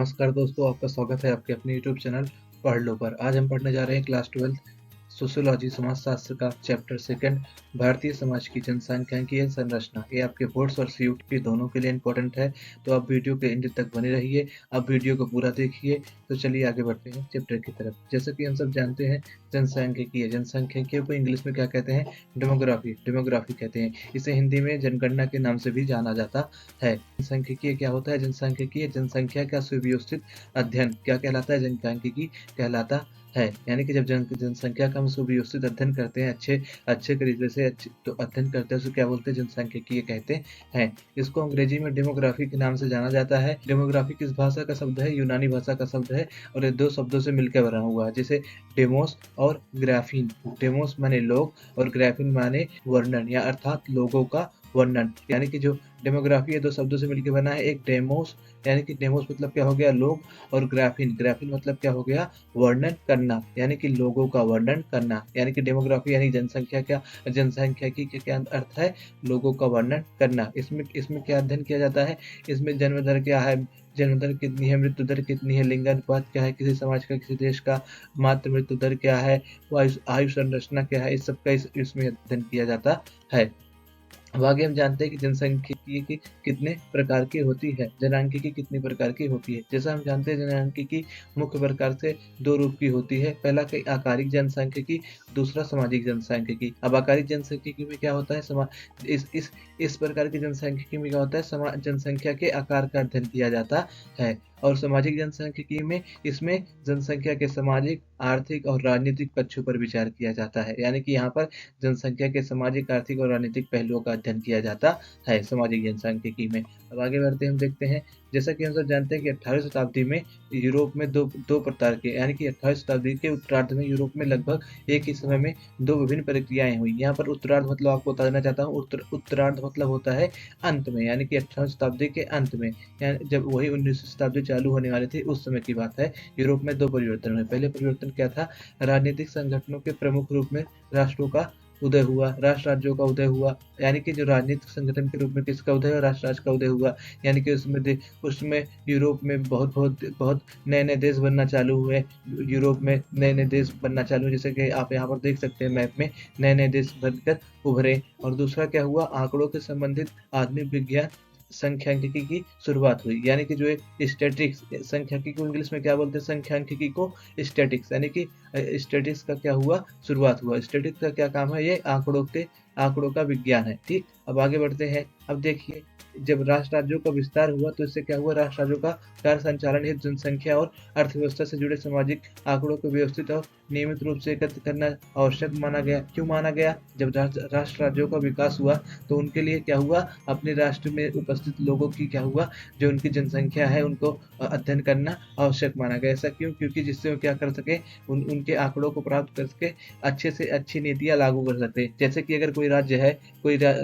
नमस्कार दोस्तों, आपका स्वागत है आपके अपने यूट्यूब चैनल पढ़ लो पर। आज हम पढ़ने जा रहे हैं क्लास 12 सोशियोलॉजी समाजशास्त्र का चैप्टर सेकंड, भारतीय समाज की जनसांख्यिकीय संरचना। ये आपके बोर्ड्स और सीयूटी दोनों के लिए इम्पोर्टेंट है, तो आप वीडियो के एंड तक बने रहिए। आप वीडियो को पूरा देखिए। तो चलिए आगे बढ़ते हैं चैप्टर की तरफ। जैसा कि हम सब जानते हैं, जनसांख्यिकीय को इंग्लिश में क्या कहते हैं? डेमोग्राफी कहते हैं। इसे हिंदी में जनगणना के नाम से भी जाना जाता है। जनसांख्यिकीय क्या होता है? जनसांख्यिकीय जनसंख्या का सुव्यवस्थित अध्ययन क्या कहलाता है? जनसांख्यिकी कहलाता है। यानी कि जब जनसंख्या का हम सुव्यवस्थित अध्ययन करते हैं, अच्छे तरीके से तो अध्ययन करते हैं, उसे क्या बोलते हैं? जनसांख्यिकीय कहते हैं। इसको अंग्रेजी में डेमोग्राफी के नाम से जाना जाता है। डेमोग्राफी किस भाषा का शब्द है? यूनानी भाषा का शब्द है और ये दो शब्दों से मिलकर बना हुआ है, जैसे डेमोस और ग्राफीन। डेमोस माने लोग और ग्राफीन माने वर्णन या अर्थात लोगों का वर्णन। यानी कि जो डेमोग्राफी है दो शब्दों से मिलकर बना है। एक डेमोस यानी कि डेमोस मतलब क्या हो गया? लोग, और ग्राफीन मतलब क्या हो गया? वर्णन करना, यानी कि लोगों का वर्णन करना। यानी कि डेमोग्राफी यानी जनसंख्या की क्या अर्थ है? लोगों का वर्णन करना। इसमें क्या अध्ययन किया जाता है? इसमें जन्म दर क्या है, जन्म दर कितनी है, मृत्यु दर कितनी है, लिंगानुपात क्या है किसी समाज का, किसी देश का, मातृ मृत्यु दर क्या है, आयु संरचना क्या है, इस सब का इसमें अध्ययन किया जाता है। अब आगे हम जानते हैं कि जनसांख्यिकी की कितने प्रकार की होती है, जनांकिकी कितनी प्रकार की होती है। जैसा हम जानते हैं, जनांकिकी मुख्य प्रकार से दो रूप की होती है। पहला कि आकारिक जनसांख्यिकी, दूसरा सामाजिक जनसांख्यिकी। अब आकारिक जनसांख्यिकी में क्या होता है? इस प्रकार की जनसांख्यिकी में क्या होता है? जनसंख्या के आकार का अध्ययन किया जाता है। और सामाजिक जनसांख्यिकी में इसमें जनसंख्या के सामाजिक, आर्थिक और राजनीतिक पक्षों पर विचार किया जाता है। यानी कि यहाँ पर जनसंख्या के सामाजिक, आर्थिक और राजनीतिक पहलुओं का अध्ययन किया जाता है सामाजिक जनसांख्यिकी में। अब आगे बढ़ते हम देखते हैं, जैसा कि हम सब जानते हैं कि 18वीं शताब्दी में यूरोप में दो प्रकार के, यानी कि 18वीं शताब्दी के उत्तरार्ध में यूरोप में लगभग एक ही समय में दो विभिन्न प्रक्रियाएं हुई। यहाँ पर उत्तरार्ध मतलब आपको बता देना चाहता हूँ, उत्तरार्ध मतलब होता है अंत में, यानी कि 18वीं शताब्दी के अंत में, यानी जब वही 19वीं शताब्दी चालू होने वाली थी उस समय की बात है। यूरोप में दो परिवर्तन हुए। पहले परिवर्तन क्या था? राजनीतिक संगठनों के प्रमुख रूप में राष्ट्रों का उदय हुआ, राष्ट्र राज्यों का उदय हुआ। यानी कि जो राजनीतिक संगठन के रूप में किसका उदय हुआ? राष्ट्र राज्य का उदय हुआ। यानी कि उसमें यूरोप में बहुत बहुत बहुत नए नए देश बनना चालू हुए। यूरोप में नए नए देश बनना चालू हुए, जैसे कि आप यहाँ पर देख सकते हैं मैप में, नए नए देश बनकर उभरे। और दूसरा क्या हुआ? आंकड़ों के संबंधित आधुनिक विज्ञान संख्यांकिकी की शुरुआत हुई। यानी कि जो एक स्टैटिक्स, संख्यांकिकी को इंग्लिश में क्या बोलते हैं? संख्यांकिकी को स्टैटिक्स, यानी कि स्टैटिक्स का क्या हुआ? शुरुआत हुआ। स्टैटिक्स का क्या काम है? ये आंकड़ों का विज्ञान है। ठीक, अब आगे बढ़ते हैं। अब देखिए, जब राष्ट्र राज्यों का विस्तार हुआ तो इससे क्या हुआ? राष्ट्र राज्यों का कार्य संचालन हेतु जनसंख्या और अर्थव्यवस्था से जुड़े सामाजिक आंकड़ों को व्यवस्थित और नियमित रूप से एकत्र करना आवश्यक माना गया। क्यों माना गया? जब राष्ट्र राज्यों का विकास हुआ तो उनके लिए क्या हुआ? अपने राष्ट्र में उपस्थित लोगों की क्या हुआ? जो उनकी जनसंख्या है उनको अध्ययन करना आवश्यक माना गया। ऐसा क्यों? क्योंकि जिससे वो क्या कर सके, उनके आंकड़ों को प्राप्त करके अच्छे से अच्छी नीतियां लागू कर सकते हैं। जैसे कि अगर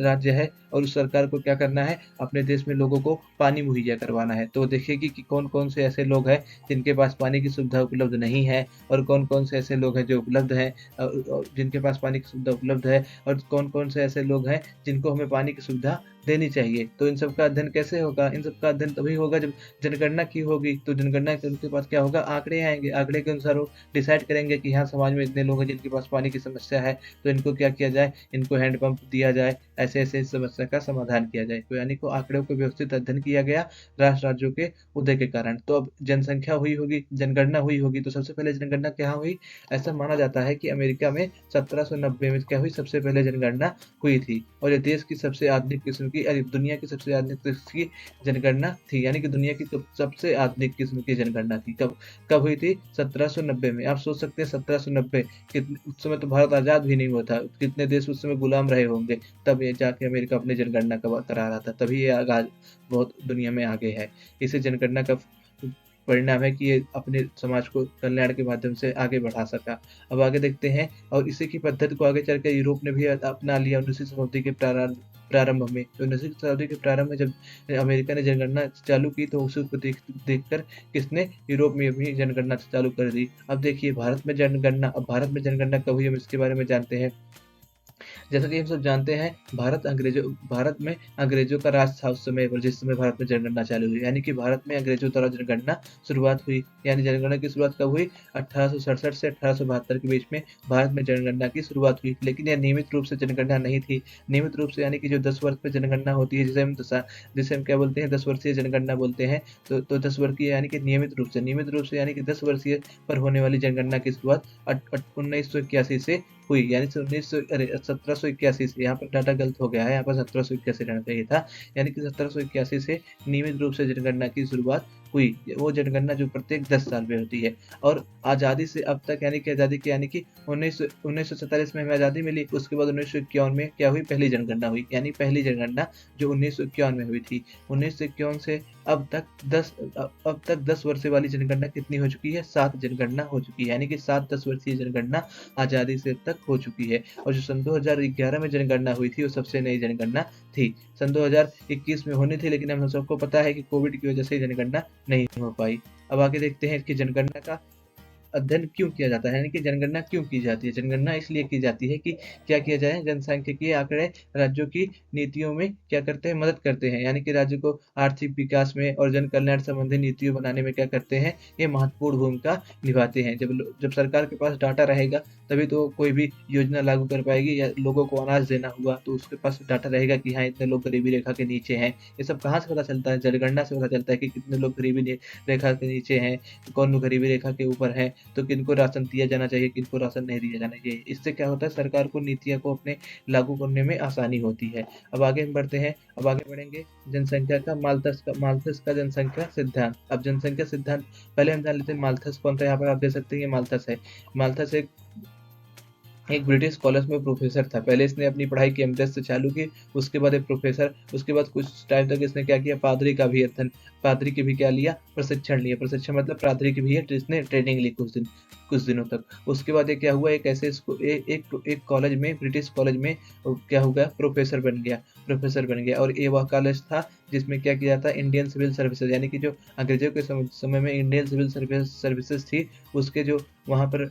राज्य है और उस सरकार को क्या करना है? अपने देश में लोगों को पानी मुहैया करवाना है, तो देखेगी कि कौन कौन से ऐसे लोग हैं जिनके पास पानी की सुविधा उपलब्ध नहीं है, और कौन कौन से ऐसे लोग हैं जो उपलब्ध हैं, और जिनके पास पानी की सुविधा उपलब्ध है, और कौन कौन से ऐसे लोग हैं जिनको हमें पानी की सुविधा देनी चाहिए। तो इन सब का अध्ययन कैसे होगा? इन सब का अध्ययन तभी होगा जब जनगणना की होगी। तो जनगणना के उनके पास क्या होगा? आंकड़े आएंगे। आंकड़े के अनुसार वो डिसाइड करेंगे कि यहाँ समाज में इतने लोग हैं जिनके पास पानी की समस्या है, तो इनको क्या किया जाए? इनको हैंडपंप दिया जाए, ऐसे ऐसे इस समस्या का समाधान किया जाए। तो यानी कि आंकड़ों को व्यवस्थित अध्ययन किया गया राष्ट्र राज्यों के उदय के कारण। तो अब जनसंख्या हुई होगी, जनगणना हुई होगी, तो सबसे पहले जनगणना क्या हुई? ऐसा माना जाता है कि अमेरिका में 1790 में क्या हुई? सबसे पहले जनगणना हुई थी। और ये देश की सबसे आधुनिक किस्म की, दुनिया की सबसे आधुनिक किस्म की जनगणना थी। यानी कि दुनिया की सबसे आधुनिक किस्म की जनगणना थी। कब कब हुई थी? 1790 में। आप सोच सकते हैं 1790, कितने उस समय तो भारत आजाद भी नहीं हुआ था, कितने देश उस समय गुलाम रहे होंगे, तब ये जाके अमेरिका अपनी जनगणना करा रहा था, तभी ये आगाज बहुत दुनिया में आगे है। इसे जनगणना का परिणाम है कि ये अपने समाज को कल्याण के माध्यम से आगे बढ़ा सका। अब आगे देखते हैं, और इसी की पद्धति को आगे चलकर यूरोप ने भी अपना लिया 19वीं शताब्दी के प्रारंभ में। तो 19वीं शताब्दी के प्रारंभ में जब अमेरिका ने जनगणना चालू की, तो उसी को देखकर किसने? यूरोप में भी जनगणना चालू कर दी। अब देखिए भारत में जनगणना, अब भारत में जनगणना कब हुई हम इसके बारे में जानते हैं। जैसा कि हम सब जानते हैं, भारत में अंग्रेजों का राज था उस समय पर, जिस समय भारत में जनगणना चालू हुई। यानी कि भारत में अंग्रेजों द्वारा जनगणना शुरुआत हुई। यानी जनगणना की शुरुआत कब हुई? 1867 से 1872 के बीच में भारत में जनगणना की शुरुआत हुई। लेकिन यह नियमित रूप से जनगणना नहीं थी। नियमित रूप से यानी कि जो 10 वर्ष पे जनगणना होती है, जिसे हम क्या बोलते हैं, 10 वर्षीय जनगणना बोलते हैं। तो 10 वर्षीय यानी कि नियमित रूप से यानी कि 10 वर्षीय पर होने वाली जनगणना की शुरुआत 1981 से हुई। यानी 1781 से, यहाँ पर डाटा गलत हो गया है, यहाँ पर 1781 रहना चाहिए था। यानी कि 1781 से नियमित रूप से जनगणना की शुरुआत हुई। वो जनगणना जो प्रत्येक 10 साल में होती है। और आज़ादी से अब तक यानी कि 1947 में हमें आज़ादी मिली। उसके बाद 1951 में क्या हुई? पहली जनगणना हुई। यानी पहली जनगणना जो 1951 में हुई थी। 1951 से अब तक 10 वर्ष वाली जनगणना कितनी हो चुकी है? 7 जनगणना हो चुकी है। यानी कि 7 10 वर्षीय जनगणना आज़ादी से अब तक हो चुकी है। और जो सन 2011 में जनगणना हुई थी, वो सबसे नई जनगणना थी। सन 2021 में होनी थी, लेकिन हम सबको पता है कि कोविड की वजह से जनगणना नहीं हो पाई। अब आगे देखते हैं कि जनगणना का अध्ययन क्यों किया जाता है, यानी कि जनगणना क्यों की जाती है? जनगणना इसलिए की जाती है कि क्या किया जाए, जनसांख्यिकीय आंकड़े राज्यों की नीतियों में क्या करते हैं? मदद करते हैं। यानी कि राज्य को आर्थिक विकास में और जन कल्याण संबंधी नीतियों बनाने में क्या करते हैं? ये महत्वपूर्ण भूमिका निभाते हैं। जब सरकार के पास डाटा रहेगा, तभी तो कोई भी योजना लागू कर पाएगी। या लोगों को अनाज देना हुआ, तो उसके पास डाटा रहेगा कि हाँ, इतने लोग गरीबी रेखा के नीचे हैं। ये सब कहाँ से पता चलता है? जनगणना से पता चलता है कि कितने लोग गरीबी रेखा के नीचे हैं, कौन गरीबी रेखा के ऊपर है, तो किनको राशन दिया जाना चाहिए, किनको राशन नहीं दिया जाना चाहिए। इससे क्या होता है? सरकार को नीतियों को अपने लागू करने में आसानी होती है। अब आगे हम बढ़ते हैं। अब आगे बढ़ेंगे जनसंख्या का माल्थस का जनसंख्या सिद्धांत। अब जनसंख्या सिद्धांत पहले हम जान लेते हैं माल्थस कौन था। यहाँ पर आप देख सकते हैं ये माल्थस है। माल्थस एक ब्रिटिश कॉलेज में प्रोफेसर था। पहले इसने अपनी पढ़ाई कैम्ब्रिज से चालू की, उसके बाद एक प्रोफेसर, उसके बाद कुछ टाइम तक इसने क्या किया? पादरी की भी क्या लिया? प्रशिक्षण लिया। प्रशिक्षण मतलब पादरी की भी है, इसने ट्रेनिंग ली कुछ दिनों तक। उसके बाद ये क्या हुआ? एक ऐसे एक कॉलेज में, ब्रिटिश कॉलेज में क्या हो गया? प्रोफेसर बन गया। और ये वह कॉलेज था जिसमें क्या किया था? इंडियन सिविल सर्विसेज, यानी कि जो अंग्रेजों के समय में इंडियन सिविल सर्विसेज थी, उसके जो वहाँ पर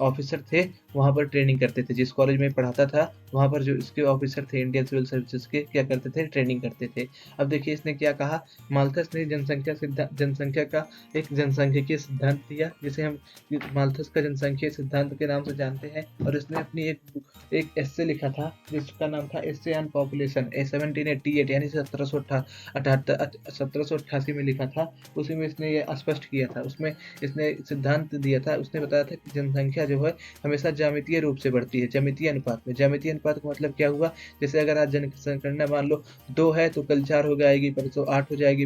ऑफिसर थे, वहाँ पर ट्रेनिंग करते थे। जिस कॉलेज में पढ़ाता था, वहाँ पर जो इसके ऑफिसर थे इंडियन सिविल सर्विसेज के, क्या करते थे? ट्रेनिंग करते थे। अब देखिए इसने क्या कहा? माल्थस ने जनसंख्या का एक जनसांख्यिकीय सिद्धांत दिया, जिसे हम माल्थस का जनसांख्यिकीय सिद्धांत के नाम से जानते हैं। और इसने अपनी एक एस्से लिखा था, जिसका नाम था एस्से ऑन पॉपुलेशन, 1788 यानी 1788 में लिखा था। उसी में इसने ये स्पष्ट किया था। उसमें इसने सिद्धांत दिया था। उसने बताया था कि जनसंख्या जो है हमेशा ज्यामितीय रूप से बढ़ती है, ज्यामितीय अनुपात में। ज्यामितीय अनुपात का मतलब क्या हुआ? जैसे अगर आज जनगणना मान लो 2 है, तो कल 4 हो जाएगी, परसों 8 हो जाएगी,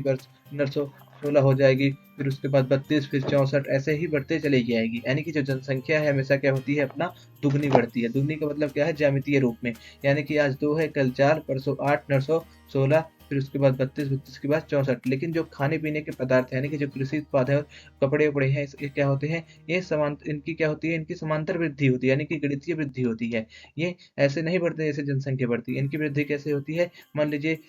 नरसों 16 हो जाएगी, फिर उसके बाद 32, फिर 64, ऐसे ही बढ़ते चली जाएगी। यानी कि जो जनसंख्या है हमेशा क्या होती है? अपना दुगनी बढ़ती है। दुगनी का मतलब क्या है? ज्यामितीय रूप में। यानी कि आज 2 है, कल 4, परसों 8, नरसों 16, फिर उसके बाद 32 के बाद 64। लेकिन जो खाने पीने के पदार्थ है, यानी कि जो कृषि उत्पाद है और कपड़े उपड़े हैं, ये क्या होते हैं? इनकी क्या होती है? इनकी समांतर वृद्धि होती है, यानी कि गणितीय वृद्धि होती है। ये ऐसे नहीं बढ़ते जैसे जनसंख्या बढ़ती है। इनकी वृद्धि कैसे होती है? मान लीजिए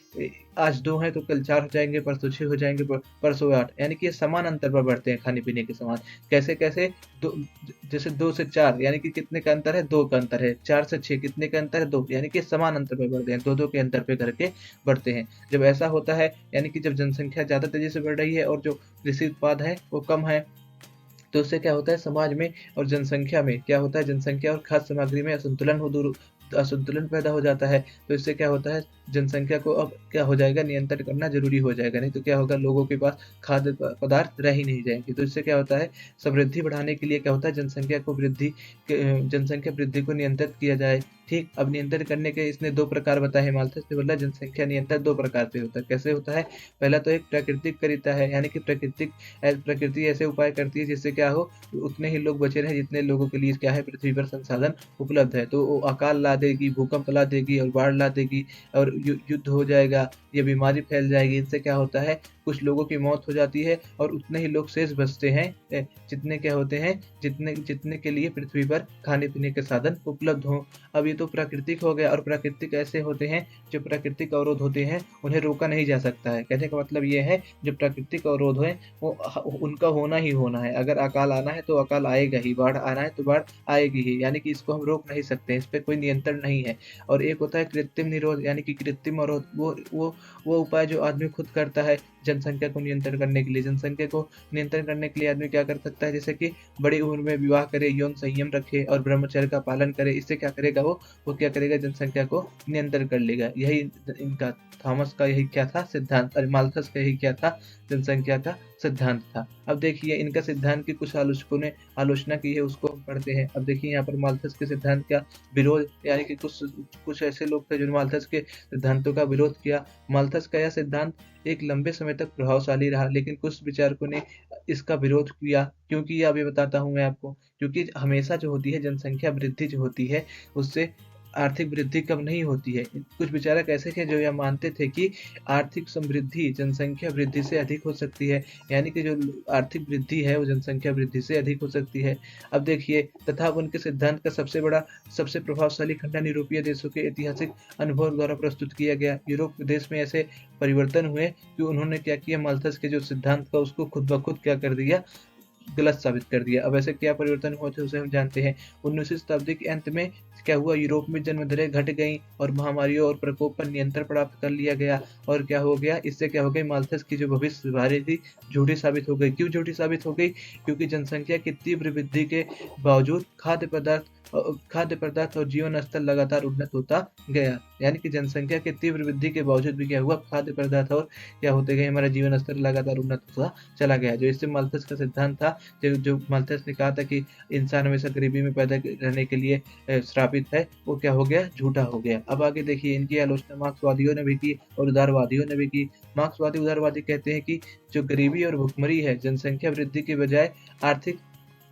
आज 2 है, तो कल 4 हो जाएंगे, परसों 6 हो जाएंगे, परसों 8। यानी कि ये समान अंतर पर बढ़ते हैं खाने पीने के समान। कैसे कैसे? जैसे 2 से 4 यानी कि कितने का अंतर है? 2 का अंतर है। 4 से 6 कितने का अंतर है? 2। यानी कि समान अंतर पर बढ़ते हैं, 2-2 के अंतर पे करके बढ़ते हैं। जब ऐसा होता है, यानी कि जब जनसंख्या ज़्यादा तेज़ी से बढ़ रही है और जो कृषि उत्पाद है वो कम है, तो उससे क्या होता है? समाज में और जनसंख्या में क्या होता है? जनसंख्या और खाद्य सामग्री में असंतुलन पैदा हो जाता है। तो इससे क्या होता है? जनसंख्या को अब क्या हो जाएगा? नियंत्रण करना ज़रूरी हो जाएगा। नहीं तो क्या होगा? लोगों के पास खाद्य पदार्थ रह ही नहीं जाएँगे। तो इससे क्या होता है? समृद्धि बढ़ाने के लिए क्या होता है? जनसंख्या वृद्धि को नियंत्रित किया जाए। ठीक, अब नियंत्रण करने के इसने 2 प्रकार बताए हैं। माल्थस ने बोला जनसंख्या नियंत्रण 2 प्रकार से होता है। कैसे होता है? पहला तो एक प्राकृतिक तरीका है, यानी कि प्रकृति ऐसे उपाय करती है जिससे क्या हो? उतने ही लोग बचे रहें जितने लोगों के लिए क्या है? पृथ्वी पर संसाधन उपलब्ध है। तो वो अकाल ला देगी, भूकंप ला देगी और बाढ़ ला देगी, और युद्ध हो जाएगा, ये बीमारी फैल जाएगी। इनसे क्या होता है? कुछ लोगों की मौत हो जाती है और उतने ही लोग शेष बचते हैं, जितने क्या होते हैं, जितने जितने के लिए पृथ्वी पर खाने-पीने के साधन उपलब्ध हों। अब ये तो प्राकृतिक हो गया, और प्राकृतिक ऐसे होते हैं, जो प्राकृतिक अवरोध होते हैं, उन्हें रोका नहीं जा सकता है। कहने का मतलब ये है, जो प्राकृतिक अवरोध हैं, वो उनका होना ही होना है। अगर अकाल आना है तो अकाल आएगा ही, बाढ़ आना है तो बाढ़ आएगी ही, यानी कि इसको हम रोक नहीं सकते, इस पे कोई नियंत्रण नहीं है। और एक होता है कृत्रिम निरोध, यानी कि कृत्रिम अवरोध, वो उपाय जो आदमी खुद करता है जनसंख्या को नियंत्रण करने के लिए। जनसंख्या को नियंत्रण करने के लिए आदमी क्या कर सकता है, जैसे कि बड़ी उम्र में विवाह करे, यौन संयम रखे और ब्रह्मचर्य का पालन करे। इससे क्या करेगा, वो क्या करेगा, जनसंख्या को नियंत्रण कर लेगा। यही इनका थॉमस का यही क्या था सिद्धांत, और माल्थस का यही क्या था, जनसंख्या का सिद्धांत था। अब देखिए इनका सिद्धांत की कुछ आलोचकों ने आलोचना की है, उसको हम पढ़ते हैं। अब देखिए यहाँ पर माल्थस के सिद्धांत का विरोध, यानी कि कुछ ऐसे लोग थे जो माल्थस के सिद्धांतों का विरोध किया। माल्थस का यह सिद्धांत एक लंबे समय तक प्रभावशाली रहा, लेकिन कुछ विचारकों ने इसका विरोध किया। क्योंकि ये अभी बताता हूँ मैं आपको, क्योंकि हमेशा जो होती है जनसंख्या वृद्धि जो होती है, उससे आर्थिक वृद्धि कम नहीं होती है। कुछ विचारक ऐसे थे जो यह मानते थे कि आर्थिक समृद्धि जनसंख्या वृद्धि से अधिक हो सकती है, यानी कि जो आर्थिक वृद्धि है वो जनसंख्या वृद्धि से अधिक हो सकती है। अब देखिए, तथा उनके सिद्धांत का सबसे प्रभावशाली खंडन यूरोपीय देशों के ऐतिहासिक अनुभव द्वारा प्रस्तुत किया गया। यूरोप देश में ऐसे परिवर्तन हुए कि उन्होंने क्या किया, माल्थस के जो सिद्धांत था उसको खुद ब खुद क्या कर दिया, गलत साबित कर दिया। अब ऐसे क्या परिवर्तन हुए थे उसे हम जानते हैं। 19वीं शताब्दी के अंत में क्या हुआ, यूरोप में जन्म दरें घट गईं और महामारियों और प्रकोप पर नियंत्रण प्राप्त कर लिया गया। और क्या हो गया, इससे क्या हो गई, माल्थस की जो भविष्यवाणी थी झूठी साबित हो गई। क्यों झूठी साबित हो गई, क्योंकि जनसंख्या की तीव्र वृद्धि के बावजूद खाद्य पदार्थ और जीवन स्तर लगातार उन्नत होता गया। यानी कि जनसंख्या के तीव्र वृद्धि के बावजूद भी क्या हुआ, खाद्य पदार्थ और क्या होते गए, हमारा जीवन स्तर लगातार उन्नत होता चला गया। जो इससे माल्थस का सिद्धांत था, जो माल्थस ने कहा था कि इंसान हमेशा गरीबी में पैदा रहने के लिए श्रापित है, वो क्या हो गया, झूठा हो गया। अब आगे देखिए, इनकी आलोचना मार्क्सवादियों ने भी की और उदारवादियों ने भी की। उदारवादी कहते हैं कि जो गरीबी और भुखमरी है, जनसंख्या वृद्धि के बजाय आर्थिक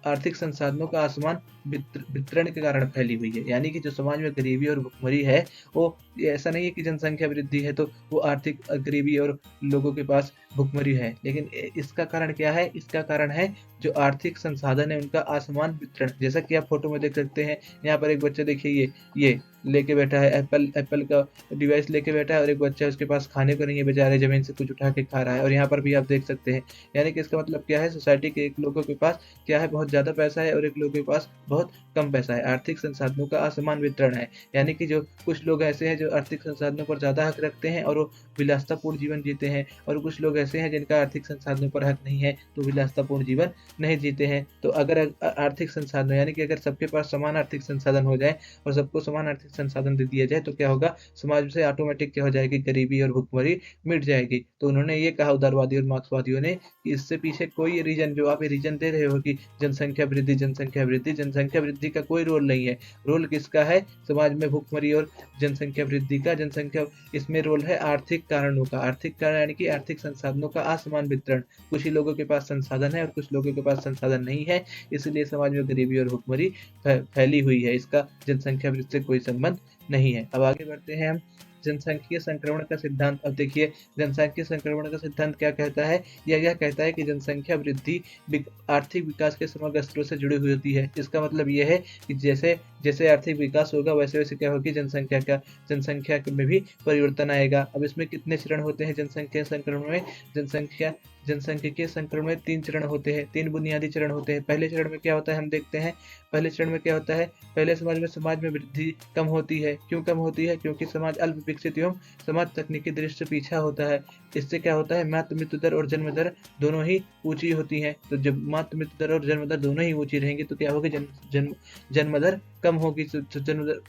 आर्थिक संसाधनों का असमान वितरण के कारण फैली हुई है। यानी कि जो समाज में गरीबी और भुखमरी है, वो ऐसा नहीं है कि जनसंख्या वृद्धि है तो वो आर्थिक गरीबी और लोगों के पास भुखमरी है, लेकिन इसका कारण क्या है, इसका कारण है जो आर्थिक संसाधन है उनका असमान वितरण। जैसा कि आप फोटो में देख सकते हैं, यहाँ पर एक बच्चा देखिए, ये लेके बैठा है, एप्पल का डिवाइस लेके बैठा है, और एक बच्चा उसके पास खाने को नहीं है, बेचारे जमीन से कुछ उठा के खा रहा है। और यहाँ पर भी आप देख सकते हैं, यानी कि इसका मतलब क्या है, सोसाइटी के एक लोगों के पास क्या है, बहुत ज़्यादा पैसा है, और एक लोगों के पास बहुत कम पैसा है। आर्थिक संसाधनों का असमान वितरण है, यानी कि जो कुछ लोग ऐसे हैं जो आर्थिक संसाधनों पर ज़्यादा हक रखते हैं और वो विलासितापूर्ण जीवन जीते हैं, और कुछ लोग ऐसे हैं जिनका आर्थिक संसाधनों पर हक नहीं है तो विलासितापूर्ण जीवन नहीं जीते हैं। तो अगर आर्थिक संसाधन, यानी कि अगर सबके पास समान आर्थिक संसाधन हो जाए और सबको समान आर्थिक संसाधन दे दिया जाए, तो क्या होगा, समाज से ऑटोमेटिक क्या हो जाएगी, गरीबी और भुखमरी मिट जाएगी। तो उन्होंने ये कहा, उदारवादी और मार्क्सवादियों ने, कि इससे पीछे कोई रीजन, जो आप ये रीजन दे रहे हो कि जनसंख्या वृद्धि का कोई रोल नहीं है। रोल किसका है, समाज में भुखमरी और जनसंख्या वृद्धि का, इसमें रोल है आर्थिक कारणों का। आर्थिक कारण यानी कि आर्थिक संसाधनों का असमान वितरण। कुछ ही लोगों के पास संसाधन है और कुछ लोगों के पास संसाधन नहीं है, इसलिए समाज में गरीबी और भुखमरी फैली हुई है। इसका जनसंख्या वृद्धि से कोई संबंध नहीं है। अब आगे बढ़ते हैं हम, जनसांख्यिकीय संक्रमण का सिद्धांत। अब देखिए, जनसांख्यिकीय संक्रमण का सिद्धांत क्या कहता है, यह कहता है कि जनसंख्या वृद्धि आर्थिक विकास के समग्र स्तरों से जुड़ी हुई होती है। इसका मतलब यह है कि जैसे जैसे आर्थिक विकास होगा, वैसे वैसे क्या होगी, जनसंख्या में भी परिवर्तन आएगा। अब इसमें कितने चरण होते हैं जनसंख्या संक्रमण में, जनसांख्यिकीय संक्रमण में 3 चरण होते हैं, 3 बुनियादी चरण होते हैं। पहले चरण में क्या होता है, हम देखते हैं। पहले चरण में क्या होता है, पहले समाज में वृद्धि कम होती है। क्यों कम होती है, क्योंकि समाज अल्प विकसित एवं समाज तकनीकी दृष्टि से पीछा होता है। इससे क्या होता है, मातृ मृत्यु दर और जन्म दर दोनों ही ऊंची होती है। तो जब मातृ मृत्यु दर और जन्म दर दोनों ही ऊंची रहेंगी तो क्या होगी, जन्म दर कम होगी। जन्म दर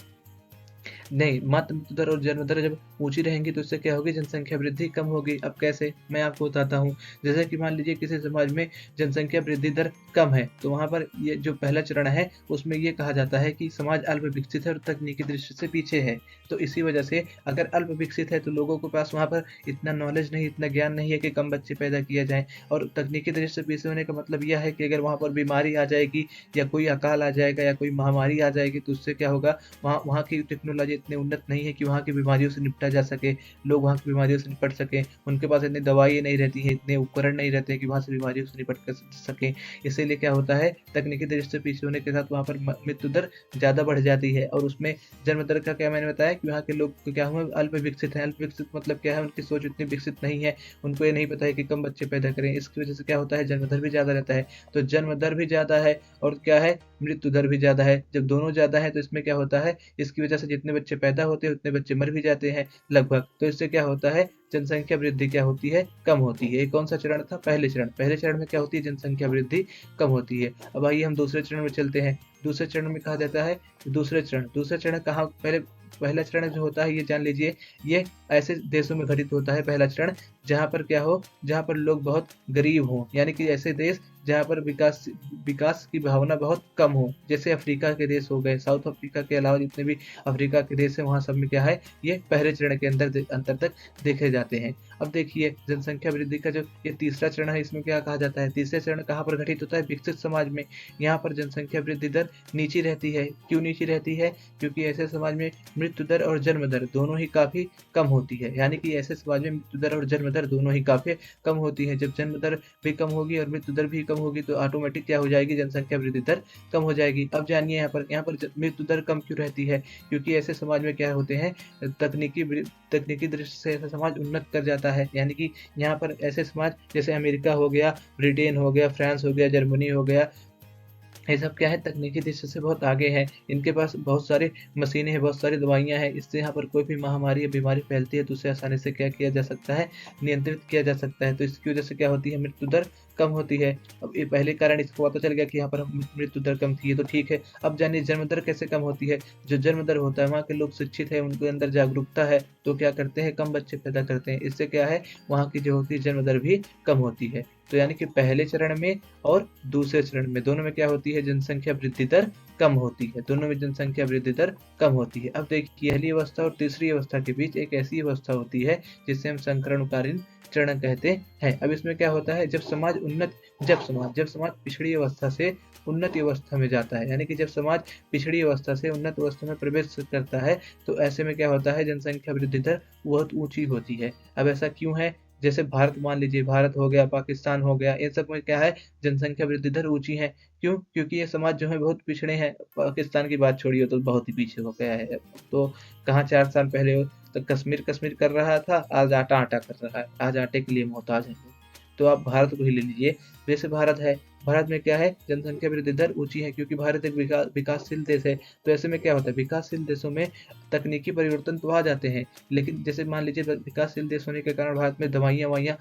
नहीं, मातृ मृत्यु दर और जन्म दर जब ऊंची रहेंगी तो इससे क्या होगी, जनसंख्या वृद्धि कम होगी। अब कैसे, मैं आपको बताता हूँ। जैसे कि मान लीजिए किसी समाज में जनसंख्या वृद्धि दर कम है, तो वहाँ पर ये जो पहला चरण है उसमें ये कहा जाता है कि समाज अल्प विकसित है और तकनीकी दृष्टि से पीछे है। तो इसी वजह से अगर अल्प विकसित है तो लोगों के पास वहाँ पर इतना नॉलेज नहीं, इतना ज्ञान नहीं है कि कम बच्चे पैदा किया जाए। और तकनीकी दृष्टि से पीछे होने का मतलब यह है कि अगर वहाँ पर बीमारी आ जाएगी या कोई अकाल आ जाएगा या कोई महामारी आ जाएगी तो उससे क्या होगा, वहाँ की टेक्नोलॉजी इतने उन्नत नहीं है कि वहाँ की बीमारियों से निपटा जा सके, लोग वहाँ की बीमारियों से निपट सकें, उनके पास इतनी दवाई नहीं रहती है, इतने उपकरण नहीं रहते हैं कि वहाँ से बीमारियों से निपट कर सकें। इसीलिए क्या होता है, तकनीकी दृष्टि से पीछे होने के साथ वहाँ पर मृत्यु दर ज़्यादा बढ़ जाती है। और उसमें जन्म दर का क्या मैंने बताया कि वहाँ के लोग क्या हुए, अल्प विकसित हैं। अल्प विकसित मतलब क्या है, उनकी सोच उतनी विकसित नहीं है, उनको ये नहीं पता है कि कम बच्चे पैदा करें। इसकी वजह से क्या होता है, जन्म दर भी ज़्यादा रहता है। तो जन्म दर भी ज़्यादा है और क्या है, मृत्यु दर भी ज़्यादा है। जब दोनों ज़्यादा है तो इसमें क्या होता है, इसकी वजह से जितने बच्चे पैदा होते हैं उतने बच्चे मर भी जाते हैं लगभग। तो इससे क्या होता है, जनसंख्या वृद्धि क्या होती है, कम होती है। ये कौन सा चरण था, पहले चरण। पहले चरण में क्या होती है, जनसंख्या वृद्धि कम होती है। अब आइए हम दूसरे चरण में चलते हैं। दूसरे चरण में कहा जाता है, दूसरे चरण कहाँ, पहले पहला चरण जो होता है ये जान लीजिए, ये ऐसे देशों में घटित होता है पहला चरण जहाँ पर क्या हो, जहाँ पर लोग बहुत गरीब हों, यानी कि ऐसे देश जहाँ पर विकास विकास की भावना बहुत कम हो, जैसे अफ्रीका के देश हो गए। साउथ अफ्रीका के अलावा जितने भी अफ्रीका के देश है वहाँ सब में क्या है, ये पहले चरण के अंतर्गत देखे जाते हैं। अब देखिए जनसंख्या वृद्धि का जो ये तीसरा चरण है, इसमें क्या कहा जाता है, तीसरे चरण कहाँ पर घटित होता है, विकसित समाज में। यहाँ पर जनसंख्या वृद्धि दर नीची रहती है। क्यों नीची रहती है, क्योंकि ऐसे समाज में मृत्यु दर और जन्म दर दोनों ही काफी कम होती है। यानी कि ऐसे समाज में मृत्यु दर और जन्म दर दोनों ही काफी कम होती है। जब जन्म दर भी कम होगी और मृत्यु दर भी कम होगी तो ऑटोमेटिक क्या हो जाएगी, जनसंख्या वृद्धि दर कम हो जाएगी। अब जानिए यहाँ पर मृत्यु दर कम क्यों रहती है, क्योंकि ऐसे समाज में क्या होते हैं, तकनीकी दृष्टि से ऐसा समाज उन्नत कर जाता है। यानी कि यहाँ पर ऐसे समाज जैसे अमेरिका हो गया, ब्रिटेन हो गया, फ्रांस हो गया, जर्मनी हो गया, ये सब क्या है, तकनीकी दृष्टि से बहुत आगे हैं। इनके पास बहुत सारी मशीनें हैं, बहुत सारी दवाइयाँ हैं। इससे यहाँ पर कोई भी महामारी या बीमारी फैलती है तो उसे आसानी से क्या किया जा सकता है, नियंत्रित किया जा सकता है। तो इसकी वजह से क्या होती है, मृत्यु दर कम होती है। अब ये पहले कारण इसको पता चल गया कि यहाँ पर मृत्यु दर कम थी, ये तो ठीक है। अब जानिए जन्म दर कैसे कम होती है। जो जन्म दर होता है, वहाँ के लोग शिक्षित है, उनके अंदर जागरूकता है, तो क्या करते हैं, कम बच्चे पैदा करते हैं। इससे क्या है, वहाँ की जो होती है जन्म दर भी कम होती है। तो यानी कि पहले चरण में और दूसरे चरण में दोनों में क्या होती है, जनसंख्या वृद्धि दर कम होती है। दोनों में जनसंख्या वृद्धि दर कम होती है। अब देखिए पहली अवस्था और तीसरी अवस्था के बीच एक ऐसी अवस्था होती है जिसे हम संकरणकालीन चरण कहते हैं। अब इसमें क्या होता है, जब समाज पिछड़ी अवस्था से उन्नत अवस्था में जाता है, यानी कि जब समाज पिछड़ी अवस्था से उन्नत अवस्था में प्रवेश करता है तो ऐसे में क्या होता है, जनसंख्या वृद्धि दर बहुत ऊंची होती है। अब ऐसा क्यों है, जैसे भारत मान लीजिए, भारत हो गया, पाकिस्तान हो गया, इन सब में क्या है, जनसंख्या वृद्धि दर ऊंची है। क्यों, क्योंकि ये समाज जो है बहुत पिछड़े हैं। पाकिस्तान की बात छोड़िए तो बहुत ही पीछे हो गया है। तो कहाँ 4 साल पहले हो तो कश्मीर कश्मीर कर रहा था, आज आटा आटा कर रहा है, आज आटे के लिए मोहताज है। तो आप भारत को ही ले लीजिए, जैसे भारत है, भारत में क्या है, जनसंख्या वृद्धि दर ऊंची है क्योंकि भारत एक विकासशील देश है। तो ऐसे में क्या होता है, विकासशील देशों में तकनीकी परिवर्तन तो आ जाते हैं, लेकिन जैसे मान लीजिए विकासशील देश होने के कारण भारत में दवाइयाँ वाइयाँ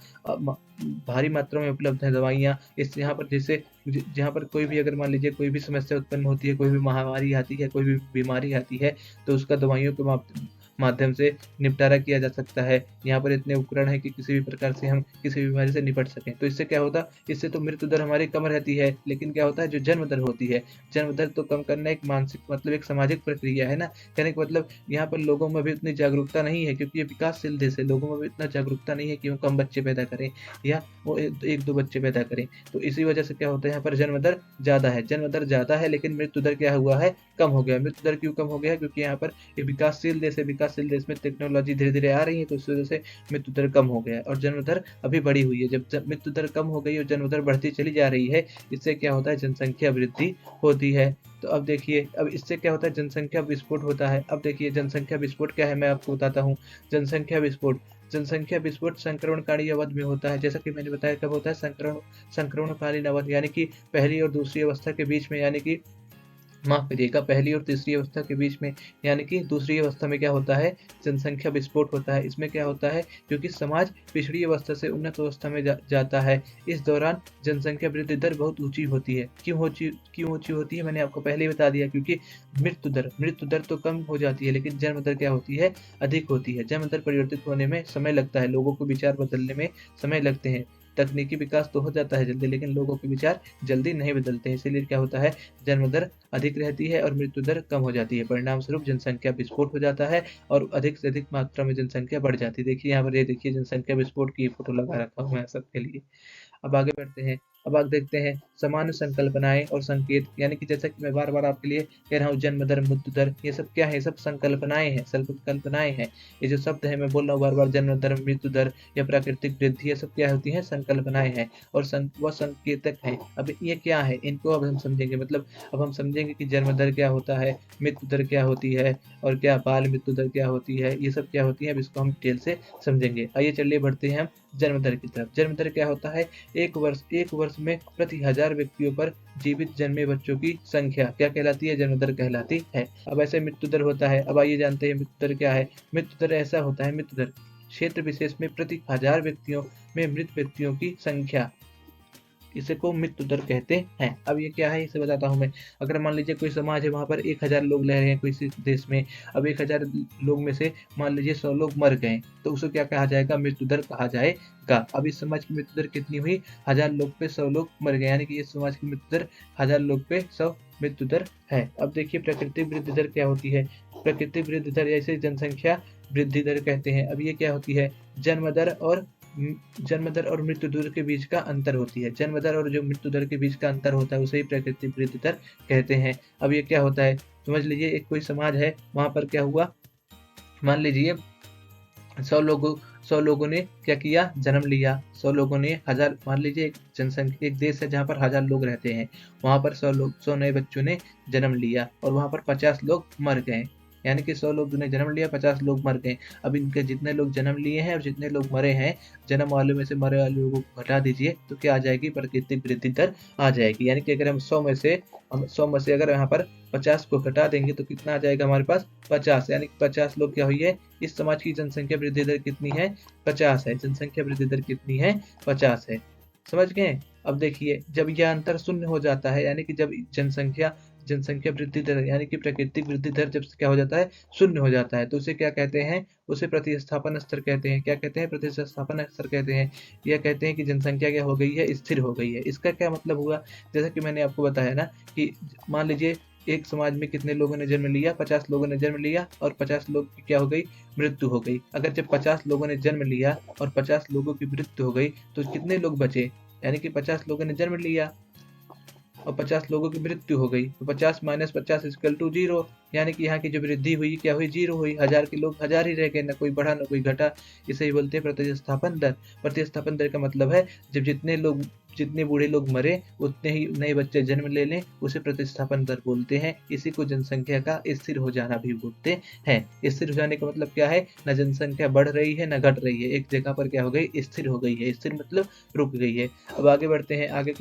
भारी मात्रा में उपलब्ध है दवाइयाँ। इस यहाँ पर जैसे जहाँ पर कोई भी अगर मान लीजिए कोई भी समस्या उत्पन्न होती है, कोई भी महामारी आती है, कोई भी बीमारी आती है, तो उसका दवाइयों के माध्यम से निपटारा किया जा सकता है। यहाँ पर इतने उपकरण हैं कि किसी भी प्रकार से हम किसी भी बीमारी से निपट सकें। तो इससे क्या होता, इससे तो मृत्यु दर हमारी कम रहती है, लेकिन क्या होता है, जो जन्म दर होती है, जन्म दर तो कम करना एक मानसिक मतलब एक सामाजिक प्रक्रिया है ना। कहने का मतलब यहाँ पर लोगों में भी उतनी जागरूकता नहीं है, क्योंकि ये विकासशील देश है, लोगों में भी इतना जागरूकता नहीं है कि वो कम बच्चे पैदा करें या वो एक दो बच्चे पैदा करें। तो इसी वजह से क्या होता है, यहाँ पर जन्म दर ज़्यादा है, जन्म दर ज़्यादा है, लेकिन मृत्यु दर क्या हुआ है, कम हो गया। मृत्यु दर क्यों कम हो गया, क्योंकि यहाँ पर ये विकासशील देश है, विकासशील देश में टेक्नोलॉजी धीरे धीरे आ रही है, तो इस वजह से मृत्यु दर कम हो गया और जन्म दर अभी बढ़ी हुई है। जब मृत्यु दर कम हो गई और जन्म दर बढ़ती चली जा रही है, इससे क्या होता है, जनसंख्या वृद्धि होती है। तो अब देखिए, अब इससे क्या होता है, जनसंख्या विस्फोट होता है। अब देखिए जनसंख्या विस्फोट क्या है, मैं आपको बताता हूँ। जनसंख्या विस्फोट संक्रमणकाली अवधि में होता है। जैसा कि मैंने बताया, कब होता है, संक्रमणकालीन अवधि, यानी कि पहली और दूसरी अवस्था के बीच में, यानी कि माफ करिएगा, पहली और तीसरी अवस्था के बीच में, यानी कि दूसरी अवस्था में क्या होता है, जनसंख्या विस्फोट होता है। इसमें क्या होता है, क्योंकि समाज पिछड़ी अवस्था से उन्नत अवस्था में जाता है, इस दौरान जनसंख्या वृद्धि दर बहुत ऊंची होती है। क्यों ऊंची होती है, मैंने आपको पहले ही बता दिया, क्योंकि मृत्यु दर तो कम हो जाती है, लेकिन जन्म दर क्या होती है, अधिक होती है। जन्म दर परिवर्तित होने में समय लगता है, लोगों को विचार बदलने में समय लगते हैं। तकनीकी विकास तो हो जाता है जल्दी, लेकिन लोगों के विचार जल्दी नहीं बदलते हैं, इसीलिए क्या होता है, जन्म दर अधिक रहती है और मृत्यु दर कम हो जाती है। परिणाम स्वरूप जनसंख्या विस्फोट हो जाता है और अधिक से अधिक मात्रा में जनसंख्या बढ़ जाती है। देखिए यहाँ पर, ये देखिए जनसंख्या विस्फोट की फोटो लगा रखा हूँ मैं सबके लिए। अब आगे बढ़ते हैं। अब आगे देखते हैं सामान्य संकल्पनाएं और संकेत, यानी कि जैसा कि मैं बार बार आपके लिए कह रहा हूँ, जन्म दर, मृत्यु दर, ये सब क्या है, सब संकल्पनाएं हैं, संकल्पनाएं हैं। ये जो शब्द है मैं बोल रहा हूँ बार बार, जन्म दर, मृत्यु दर या प्राकृतिक वृद्धि, ये सब क्या होती है, संकल्पनाएं हैं और वह संकेतक है। अब ये क्या है, इनको अब हम समझेंगे। मतलब अब हम समझेंगे कि जन्म दर क्या होता है, मृत्यु दर क्या होती है, और क्या बाल मृत्यु दर क्या होती है, ये सब क्या होती है, अब इसको हम डिटेल से समझेंगे। आइए चलिए बढ़ते हैं हम जन्म दर की तरफ। जन्म दर क्या होता है, एक वर्ष में प्रति 1000 व्यक्तियों पर जीवित जन्मे बच्चों की संख्या क्या कहलाती है, जन्म दर कहलाती है। अब ऐसे मृत्यु दर होता है। अब आइए जानते हैं मृत्यु दर क्या है। मृत्यु दर ऐसा होता है, मृत्यु दर क्षेत्र विशेष में प्रति 1000 व्यक्तियों में मृत व्यक्तियों की संख्या, इसे को मृत्यु दर कहते हैं। अब ये क्या है, इसे बताता हूँ मैं। अगर मान लीजिए कोई समाज है, वहाँ पर 1000 लोग रह रहे हैं किसी देश में। अब 1000 लोग में से मान लीजिए 100 लोग मर गए, तो उसे क्या कहा जाएगा, मृत्यु दर कहा जाएगा। अब इस समाज की मृत्यु दर कितनी हुई, 1000 लोग पे 100 लोग मर गए, यानी कि इस समाज की मृत्यु दर 1000 लोग पे 100 मृत्यु दर है। अब देखिए प्राकृतिक वृद्धि दर क्या होती है। प्राकृतिक वृद्धि दर या इसे जनसंख्या वृद्धि दर कहते हैं। अब ये क्या होती है, जन्म दर और मृत्यु दर के बीच का अंतर होती है। जन्म दर और जो मृत्यु दर के बीच का अंतर होता है उसे ही प्राकृतिक वृद्धि दर कहते हैं। अब ये क्या होता है, समझ लीजिए एक कोई समाज है, वहां पर क्या हुआ, मान लीजिए 100 लोगों ने क्या किया, जन्म लिया। 100 लोगों ने 1000, मान लीजिए एक जनसंख्या, एक देश है जहाँ पर 1000 लोग रहते हैं, वहां पर 100 नए बच्चों ने जन्म लिया और वहां पर 50 लोग मर गए, यानी कि 100 लोग ने जन्म लिया, 50 लोग मर गए। अब इनके जितने लोग जन्म लिए हैं और जितने लोग मरे हैं, जन्म वालों में से मरे वाले लोगों को घटा दीजिए तो क्या आ जाएगी, प्राकृतिक वृद्धि दर आ जाएगी। यानी कि अगर हम 100 में से अगर यहाँ पर 50 को घटा देंगे तो कितना आ जाएगा हमारे पास, 50। यानी कि 50 लोग क्या हुई है, इस समाज की जनसंख्या वृद्धि दर कितनी है, 50 है। जनसंख्या वृद्धि दर कितनी है, 50 है। समझ गए। अब देखिए जब यह अंतर शून्य हो जाता है, यानी कि जब जनसंख्या वृद्धि दर यानी कि प्राकृतिक वृद्धि दर जब क्या हो जाता है, शून्य हो जाता है, तो उसे क्या कहते हैं, उसे प्रतिस्थापन स्तर कहते हैं। क्या कहते हैं, प्रतिस्थापन स्तर कहते हैं। यह कहते हैं कि जनसंख्या क्या हो गई है, स्थिर हो गई है। इसका क्या मतलब हुआ, जैसा कि मैंने आपको बताया ना कि मान लीजिए एक समाज में कितने लोगों ने जन्म लिया, 50 लोगों ने जन्म लिया और 50 लोग की क्या हो गई, मृत्यु हो गई। अगर जब 50 लोगों ने जन्म लिया और 50 लोगों की मृत्यु हो गई तो कितने लोग बचे, यानी कि 50 लोगों ने जन्म लिया और 50 लोगों की मृत्यु हो गई, तो 50 माइनस 50 इक्वल टू 0, यानी कि यहाँ की जो वृद्धि हुई क्या हुई, 0 हुई। 1000 के लोग 1000 ही रह गए, ना कोई बढ़ा ना कोई घटा। इसे ही बोलते हैं प्रतिस्थापन दर। प्रतिस्थापन दर का मतलब है जब जितने बूढ़े लोग मरे उतने ही नए बच्चे जन्म ले लें, उसे प्रतिस्थापन दर बोलते हैं। इसी को जनसंख्या का स्थिर हो जाना भी बोलते हैं। स्थिर हो जाने का मतलब क्या है, न जनसंख्या बढ़ रही है न घट रही है, एक जगह पर क्या हो गई, स्थिर हो गई है। स्थिर मतलब रुक गई है। अब आगे बढ़ते हैं, आगे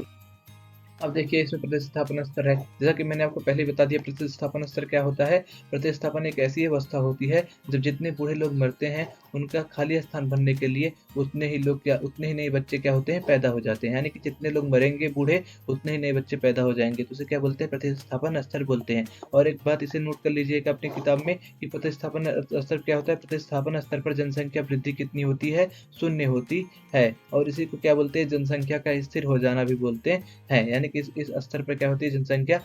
अब देखिए इसमें प्रतिस्थापन स्तर है। जैसा कि मैंने आपको पहले बता दिया, प्रतिस्थापन स्तर क्या होता है। प्रतिस्थापन एक ऐसी अवस्था होती है जब जितने बूढ़े लोग मरते हैं उनका खाली स्थान भरने के लिए उतने ही नए बच्चे क्या होते हैं, पैदा हो जाते हैं। यानी कि जितने लोग मरेंगे बूढ़े उतने ही नए बच्चे पैदा हो जाएंगे, तो उसे क्या बोलते हैं, प्रतिस्थापन स्तर बोलते हैं। और एक बात इसे नोट कर लीजिएगा अपनी किताब में कि प्रतिस्थापन स्तर क्या होता है। प्रतिस्थापन स्तर पर जनसंख्या वृद्धि कितनी होती है, शून्य होती है। और इसी को क्या बोलते हैं, जनसंख्या का स्थिर हो जाना भी बोलते हैं। यानी कि इस स्तर पर क्या होती है, जनसंख्या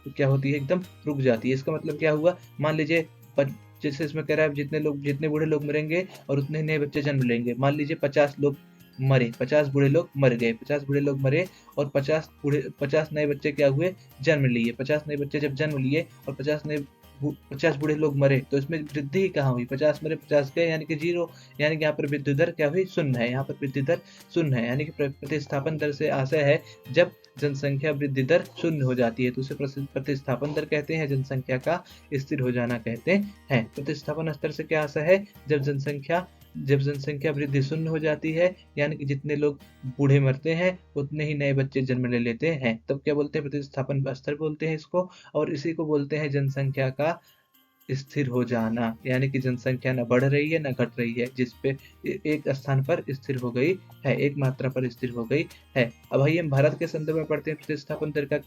क्या होती है, एकदम रुक जाती है। इसका मतलब क्या हुआ, मान लीजिए जैसे इसमें कह रहा है जितने बूढ़े लोग मरेंगे और उतने ही नए बच्चे जन्म लेंगे। मान लीजिए 50 लोग मरे, 50 बूढ़े लोग मर गए, 50 बूढ़े लोग मरे और 50 नए बच्चे क्या हुए, जन्म लिए। 50 नए बच्चे जब जन्म लिए और 50 बूढ़े लोग मरे, तो इसमें वृद्धि कहाँ हुई, 50 मरे 50 गए, यानी कि 0। यानी कि यहाँ पर वृद्धि दर क्या हुई, शून्य है। यहाँ पर वृद्धि दर शून्य है। यानी कि प्रतिस्थापन दर से आशय है जब जनसंख्या वृद्धि दर शून्य हो जाती है तो उसे प्रतिस्थापन दर कहते हैं, जनसंख्या का स्थिर हो जाना कहते हैं। प्रतिस्थापन स्तर से क्या आशय है, जब जनसंख्या वृद्धि शून्य हो जाती है, यानी कि जितने लोग बूढ़े मरते हैं उतने ही नए बच्चे जन्म ले लेते हैं, तब क्या बोलते हैं, प्रतिस्थापन स्तर बोलते हैं इसको। और इसी को बोलते हैं जनसंख्या का स्थिर हो जाना। यानी कि जनसंख्या न बढ़ रही है न घट रही है, जिसपे एक स्थान पर स्थिर हो गई है, एक मात्रा पर स्थिर हो गई है। अब आइए हम भारत के संदर्भ में पढ़ते हैं प्रतिस्थापन दर का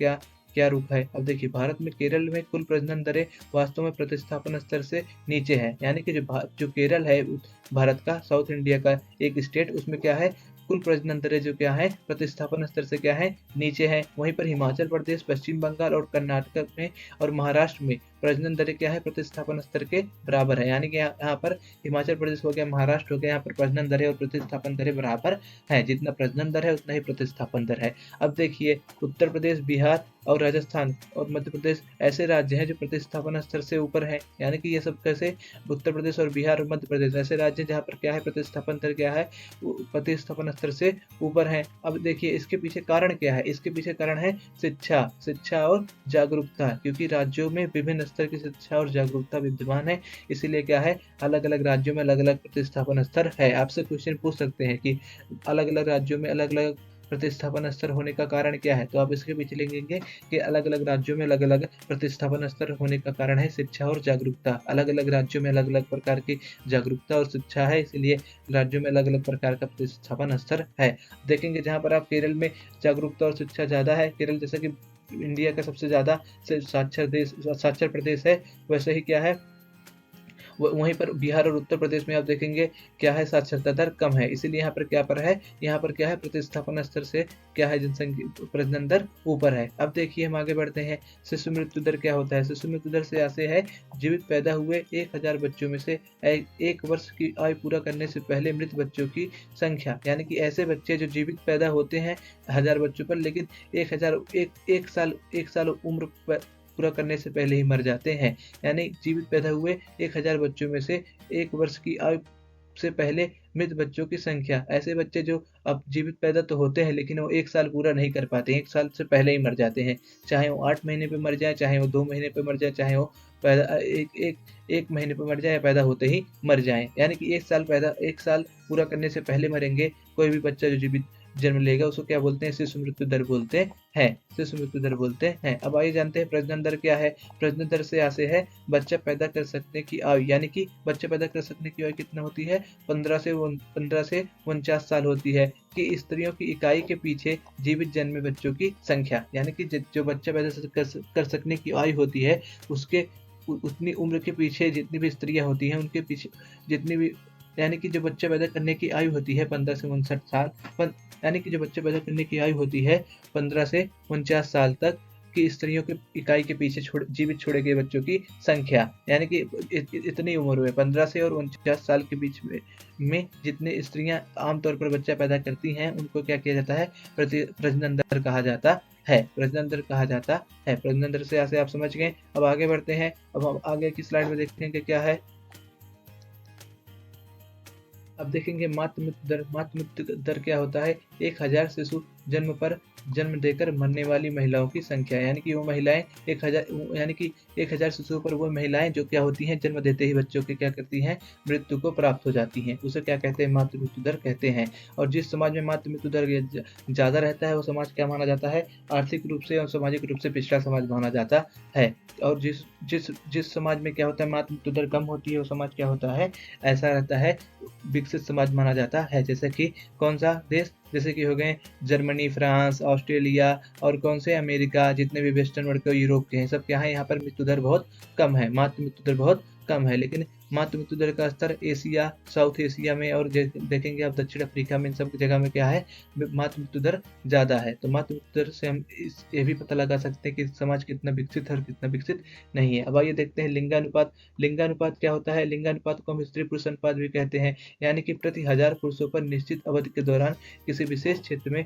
क्या रूप है। अब देखिए भारत में केरल में कुल प्रजनन दरें वास्तव में प्रतिस्थापन स्तर से नीचे है। यानी कि जो केरल है भारत का, साउथ इंडिया का एक स्टेट, उसमें क्या है, कुल प्रजनन दरें जो क्या है, प्रतिस्थापन स्तर से क्या है, नीचे है। वहीं पर हिमाचल प्रदेश, पश्चिम बंगाल और कर्नाटक में और महाराष्ट्र में प्रजनन दर क्या है, प्रतिस्थापन स्तर के बराबर है। यानी कि यहाँ पर हिमाचल प्रदेश हो गया, महाराष्ट्र हो गया, यहाँ पर प्रजनन दर और प्रतिस्थापन दर बराबर है। जितना प्रजनन दर है उतना ही प्रतिस्थापन दर है। अब देखिए उत्तर प्रदेश, बिहार और राजस्थान और मध्य प्रदेश ऐसे राज्य हैं जो प्रतिस्थापन स्तर से ऊपर है। यानी कि ये सब कैसे, उत्तर प्रदेश और बिहार और मध्य प्रदेश ऐसे राज्य हैं जहाँ पर क्या है, प्रतिस्थापन दर क्या है, प्रतिस्थापन स्तर से ऊपर है। अब देखिए इसके पीछे कारण क्या है, इसके पीछे कारण है शिक्षा और जागरूकता, क्योंकि राज्यों में विभिन्न स्तर की शिक्षा और जागरूकता विद्यमान है, इसीलिए क्या है, अलग अलग राज्यों में अलग अलग प्रतिस्थापन स्तर है। आपसे क्वेश्चन पूछ सकते हैं कि अलग अलग राज्यों में अलग अलग प्रतिस्थापन स्तर होने का कारण क्या है, तो आप इसके पीछे लिखेंगे कि अलग अलग राज्यों में अलग अलग प्रतिस्थापन स्तर होने का कारण है शिक्षा और जागरूकता। अलग अलग राज्यों में अलग अलग प्रकार की जागरूकता और शिक्षा है, इसलिए राज्यों में अलग अलग प्रकार का प्रतिस्थापन स्तर है। देखेंगे जहाँ पर आप केरल में जागरूकता और शिक्षा ज़्यादा है, केरल जैसे कि इंडिया का सबसे ज़्यादा साक्षर प्रदेश है, वैसे ही क्या है, वहीं पर बिहार और उत्तर प्रदेश में आप देखेंगे क्या है, साक्षरता दर कम है, इसीलिए यहाँ पर क्या है, प्रतिस्थापन स्तर से क्या है, जनसंख्या प्रजनन दर ऊपर है। अब देखिए हम आगे बढ़ते हैं, शिशु मृत्यु दर क्या होता है। शिशु मृत्यु दर से ऐसे है, जीवित पैदा हुए 1000 बच्चों में से 1 वर्ष की आयु पूरा करने से पहले मृत बच्चों की संख्या, यानी कि ऐसे बच्चे जो जीवित पैदा होते हैं 1000 बच्चों पर, लेकिन 1 साल उम्र पूरा करने से पहले ही मर जाते हैं। यानी जीवित पैदा हुए 1000 बच्चों में से 1 वर्ष की आयु से पहले मृत बच्चों की संख्या, ऐसे बच्चे जो अब जीवित पैदा तो होते हैं लेकिन वो 1 साल पूरा नहीं कर पाते, 1 साल से पहले ही मर जाते हैं। चाहे वो 8 महीने पे मर जाए, चाहे वो 2 महीने पे मर जाए, चाहे वो पैदा एक महीने पे मर जाए या पैदा होते ही मर जाए। यानी कि 1 साल पूरा करने से पहले मरेंगे कोई भी बच्चा जो जीवित जन्म लेगा, उसको क्या बोलते हैं, शिशु मृत्यु दर बोलते हैं, शिशु मृत्यु दर बोलते हैं। अब आइए जानते हैं प्रजनन दर क्या है। प्रजनन दर से ऐसे है, बच्चा पैदा कर सकने की आयु, यानी कि बच्चा पैदा कर सकने की आयु कितना होती है, 15 से 49 साल होती है, कि स्त्रियों की इकाई के पीछे जीवित जन्मे बच्चों की संख्या, यानी कि जो बच्चा पैदा कर सकने की आयु होती है, उसके उतनी उम्र के पीछे जितनी भी स्त्रियां होती हैं उनके पीछे जितनी भी, यानी कि जो बच्चा पैदा करने की आयु होती है 15 से 59 साल, यानी कि जो बच्चे पैदा करने की आयु होती है 15 से 49 साल तक की स्त्रियों की इकाई के पीछे जीवित छोड़े गए बच्चों की संख्या, यानी कि इतनी उम्र में 15 से और 49 साल के बीच में जितने स्त्रियां आमतौर पर बच्चा पैदा करती हैं, उनको क्या किया जाता है, प्रजनन दर कहा जाता है। प्रजनन दर कहा जाता है। प्रजनन दर से ऐसे आप समझ गए। अब आगे बढ़ते हैं। अब हम आगे की स्लाइड में देखते हैं कि क्या है। अब देखेंगे मातृ मृत्यु दर। मातृ मृत्यु दर क्या होता है, 1000 शिशु जन्म पर जन्म देकर मरने वाली महिलाओं की संख्या, यानी कि वो महिलाएं 1000 शिशुओं पर वो महिलाएं जो क्या होती हैं, जन्म देते ही बच्चों के क्या करती हैं, मृत्यु को प्राप्त हो जाती हैं, उसे क्या कहते हैं, मातृ मृत्यु दर कहते हैं। और जिस समाज में मातृ मृत्यु दर ज़्यादा रहता है वो समाज क्या माना जाता है, आर्थिक रूप से और सामाजिक रूप से पिछड़ा समाज माना जाता है। और जिस समाज में क्या होता है, मातृ मृत्यु दर कम होती है, वो समाज क्या होता है, ऐसा रहता है, विकसित समाज माना जाता है। जैसे कि कौन सा देश, जैसे कि हो गए जर्मनी, फ्रांस, ऑस्ट्रेलिया और कौन से अमेरिका, जितने भी वेस्टर्न वर्ल्ड के, यूरोप के हैं, सब क्या है, यहाँ पर मृत्यु दर बहुत कम है, मातृ मृत्यु दर बहुत कम है। लेकिन मातृ मृत्यु दर का स्तर एशिया, साउथ एशिया में और देखेंगे आप दक्षिण अफ्रीका में, इन सब जगह में क्या है, मातृ मृत्यु दर ज़्यादा है। तो मातृ मृत्यु दर से हम ये भी पता लगा सकते हैं कि समाज कितना विकसित है और कितना विकसित नहीं है। अब आइए देखते हैं लिंगानुपात। लिंगानुपात क्या होता है, लिंगानुपात को हम स्त्री पुरुष अनुपात भी कहते हैं, यानी कि प्रति 1000 पुरुषों पर निश्चित अवधि के दौरान किसी विशेष क्षेत्र में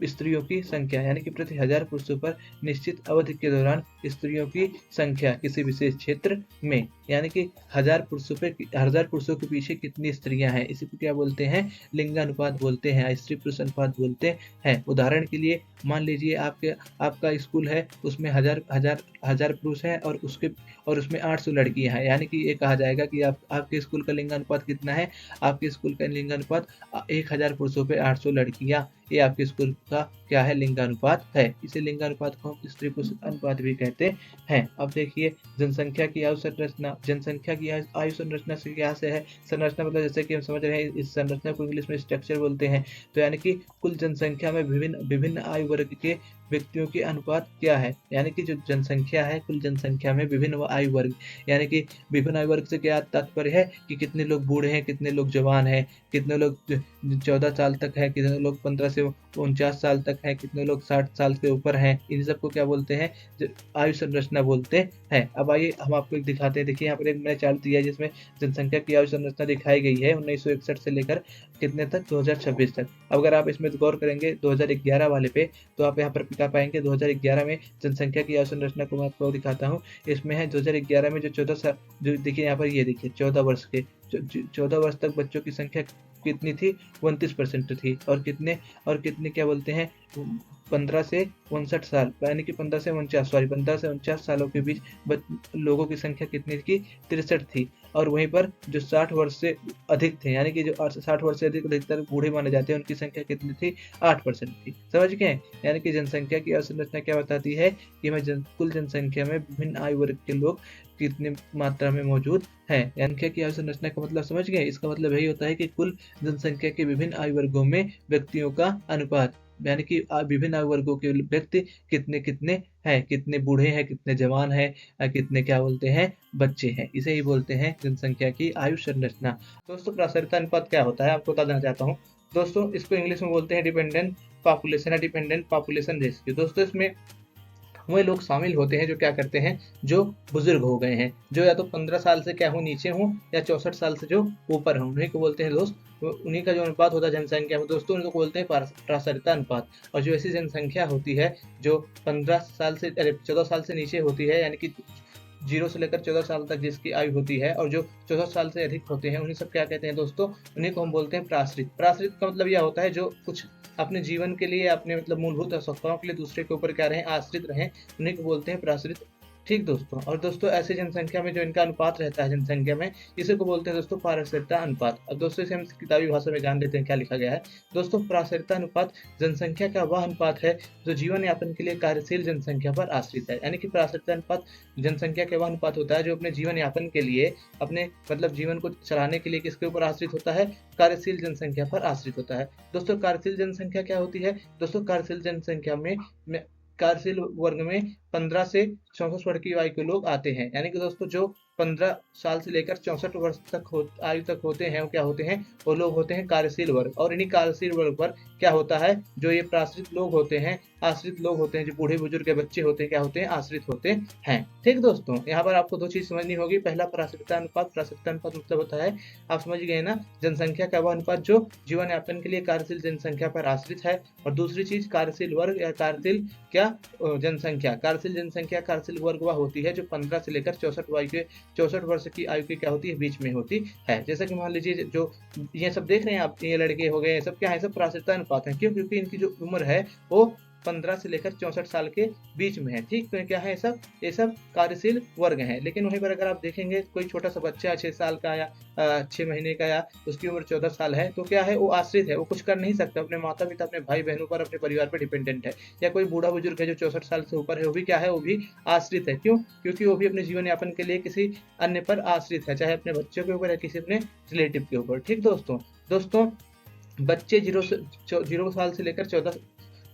स्त्रियों की संख्या, यानी कि प्रति 1000 पुरुषों पर निश्चित अवधि के दौरान स्त्रियों की संख्या किसी विशेष क्षेत्र में, यानी कि 1000 पुरुषों के पीछे कितनी स्त्रियां हैं, इसी को क्या बोलते हैं, लिंगानुपात बोलते हैं, स्त्री पुरुष अनुपात बोलते हैं। उदाहरण के लिए मान लीजिए आपका स्कूल है, उसमें हजार पुरुष हैं और उसमें 800 लड़कियां हैं, यानी कि ये कहा जाएगा कि आपके स्कूल का लिंगानुपात कितना है, आपके स्कूल का लिंगानुपात 1000 पुरुषों पे 800 लड़कियां, ये आपके स्कूल का क्या है, लिंगानुपात है। इसे लिंगानुपात को हम स्त्री पुरुष अनुपात भी कहते हैं। अब देखिए जनसंख्या की आयु संरचना। जनसंख्या की आयु संरचना से क्या से है, संरचना मतलब जैसे कि हम समझ रहे हैं, इस संरचना को इंग्लिश में स्ट्रक्चर बोलते हैं। तो यानी कि कुल जनसंख्या में विभिन्न आयु वर्ग के व्यक्तियों के अनुपात क्या है, यानी कि जो जनसंख्या है, कुल जनसंख्या में विभिन्न आयु वर्ग, यानी कि विभिन्न आयु वर्ग से क्या तात्पर्य है कि कितने लोग बूढ़े हैं, कितने लोग जवान हैं, कितने लोग 14 साल तक है, कितने लोग 15 से 49 साल तक है, कितने लोग 60 साल से ऊपर हैं। इन सबको क्या बोलते हैं, आयु संरचना बोलते हैं। अब आइए हम आपको एक दिखाते हैं। देखिए यहाँ पर एक मैंने चार्ट दिया है जिसमें जनसंख्या की आयु संरचना दिखाई गई है 1961 से लेकर कितने तक, 2026 तक। अब अगर आप इसमें गौर करेंगे 2011 वाले पे, तो आप यहाँ पर क्या पाएंगे, 2011 में जनसंख्या की आयु संरचना को मैं आपको दिखाता हूँ। इसमें है 2011 में जो 14 साल, जो देखिए यहाँ पर, ये देखिए 14 वर्ष के, 14 वर्ष तक बच्चों की संख्या कितनी थी, 29% थी। और कितने क्या बोलते हैं, 15 से 59 साल, यानी कि 15 से 49 सालों के बीच लोगों की संख्या कितनी थी, 63 थी। और वहीं पर जो 60 वर्ष से अधिक थे, यानी कि जो 60 वर्ष से अधिक अधिकतर बूढ़े माने जाते हैं, उनकी संख्या कितनी थी, 8% थी। समझ गए। यानी कि जनसंख्या की संरचना क्या बताती है कि कुल जनसंख्या में विभिन्न आयु वर्ग के लोग कितनी मात्रा में मौजूद है। जनसंख्या की आयु संरचना का मतलब समझ गए। इसका मतलब यही होता है कि कुल जनसंख्या के विभिन्न आयु वर्गों में व्यक्तियों का अनुपात, यानी कि विभिन्न आयु वर्गों के व्यक्ति कितने कितने हैं, कितने बूढ़े हैं, कितने जवान हैं, कितने क्या बोलते हैं, बच्चे हैं। इसे ही बोलते हैं जनसंख्या की आयु संरचना। दोस्तों प्रासंगिकता अनुपात क्या होता है आपको बता देना चाहता हूँ। दोस्तों इसको इंग्लिश में बोलते हैं डिपेंडेंट पॉपुलेशन या डिपेंडेंट पॉपुलेशन रेशियो। दोस्तों इसमें वे लोग शामिल होते हैं जो क्या करते हैं, जो बुजुर्ग हो गए हैं, जो या तो 15 साल से क्या हो नीचे हों या 64 साल से जो ऊपर हों, उन्हीं को बोलते हैं दोस्त। उन्हीं का जो अनुपात होता है जनसंख्या में दोस्तों, उनको बोलते हैं प्रासंगिकता अनुपात। और जो ऐसी जनसंख्या होती है जो 15 साल से 14 साल से नीचे होती है, यानी कि 0 से लेकर 14 साल तक जिसकी आयु होती है, और जो 64 साल से अधिक होते हैं, उन्हें सब क्या कहते हैं दोस्तों, उन्हीं को हम बोलते हैं प्राश्रित। प्राश्रित का मतलब यह होता है जो कुछ अपने जीवन के लिए, अपने मतलब मूलभूत आवश्यकताओं के लिए दूसरे के ऊपर क्या रहें, आश्रित रहें, उन्हीं को बोलते हैं प्राश्रित। ठीक दोस्तों। और दोस्तों ऐसे जनसंख्या में जो इनका अनुपात रहता है जनसंख्या में, इसी को बोलते हैं दोस्तों पारस्परिकता अनुपात। अब दोस्तों इसे हम किताबी भाषा में जान लेते हैं क्या लिखा गया है। दोस्तों पारस्परिकता अनुपात जनसंख्या का वह अनुपात है जो जीवन यापन के लिए कार्यशील जनसंख्या पर आश्रित है। यानी कि पारस्परिकता अनुपात जनसंख्या का वह अनुपात होता है जो अपने जीवन यापन के लिए, अपने मतलब जीवन को चलाने के लिए किसके ऊपर आश्रित होता है, कार्यशील जनसंख्या पर आश्रित होता है। दोस्तों कार्यशील जनसंख्या क्या होती है, दोस्तों कार्यशील जनसंख्या में कार्यशील वर्ग में 15 से 64 वर्ष की आयु के लोग आते हैं। यानी कि दोस्तों जो 15 साल से लेकर 64 वर्ष तक आयु तक होते हैं, वो क्या होते हैं, वो लोग होते हैं कार्यशील वर्ग। और इन्हीं कार्यशील वर्ग पर क्या होता है, जो ये प्राश्रित लोग होते हैं, आश्रित लोग होते हैं, जो बूढ़े बुजुर्ग के बच्चे होते हैं, क्या होते हैं, आश्रित होते हैं। ठीक दोस्तों, यहाँ पर आपको दो चीज समझनी होगी। पहला प्राश्रितता अनुपात। प्राश्रितता अनुपात मतलब होता है, आप समझ गए ना, जनसंख्या का वह अनुपात जो जीवन यापन के लिए कार्यशील जनसंख्या पर आश्रित है। और दूसरी चीज कार्यशील वर्ग या कार्यशील क्या जनसंख्या। कार्यशील जनसंख्या कार्यशील वर्ग वह होती है जो 15 से लेकर 64 वर्ष की आयु के क्या होती है, बीच में होती है। जैसा कि मान लीजिए जो ये सब देख रहे हैं आप, ये लड़के हो गए, सब क्या है, सब प्राश्रितता अनुपात है। क्यों, क्योंकि इनकी जो उम्र है वो 15 से लेकर 64 साल के बीच में है। ठीक, तो क्या है, ये सब कार्यशील वर्ग हैं। लेकिन वहीं पर अगर आप देखेंगे कोई छोटा सा बच्चा 6 साल का या 6 महीने का, या उसकी उम्र 14 साल है, तो क्या है, वो आश्रित है, वो कुछ कर नहीं सकता, अपने माता पिता, अपने भाई बहनों पर, अपने परिवार पर डिपेंडेंट है। या कोई बूढ़ा बुजुर्ग है जो 64 साल से ऊपर है, वो भी क्या है, वो भी आश्रित है। क्यों, क्योंकि वो भी अपने जीवन यापन के लिए किसी अन्य पर आश्रित है, चाहे अपने बच्चों के ऊपर या किसी अपने रिलेटिव के ऊपर। ठीक दोस्तों बच्चे 0 साल से लेकर 14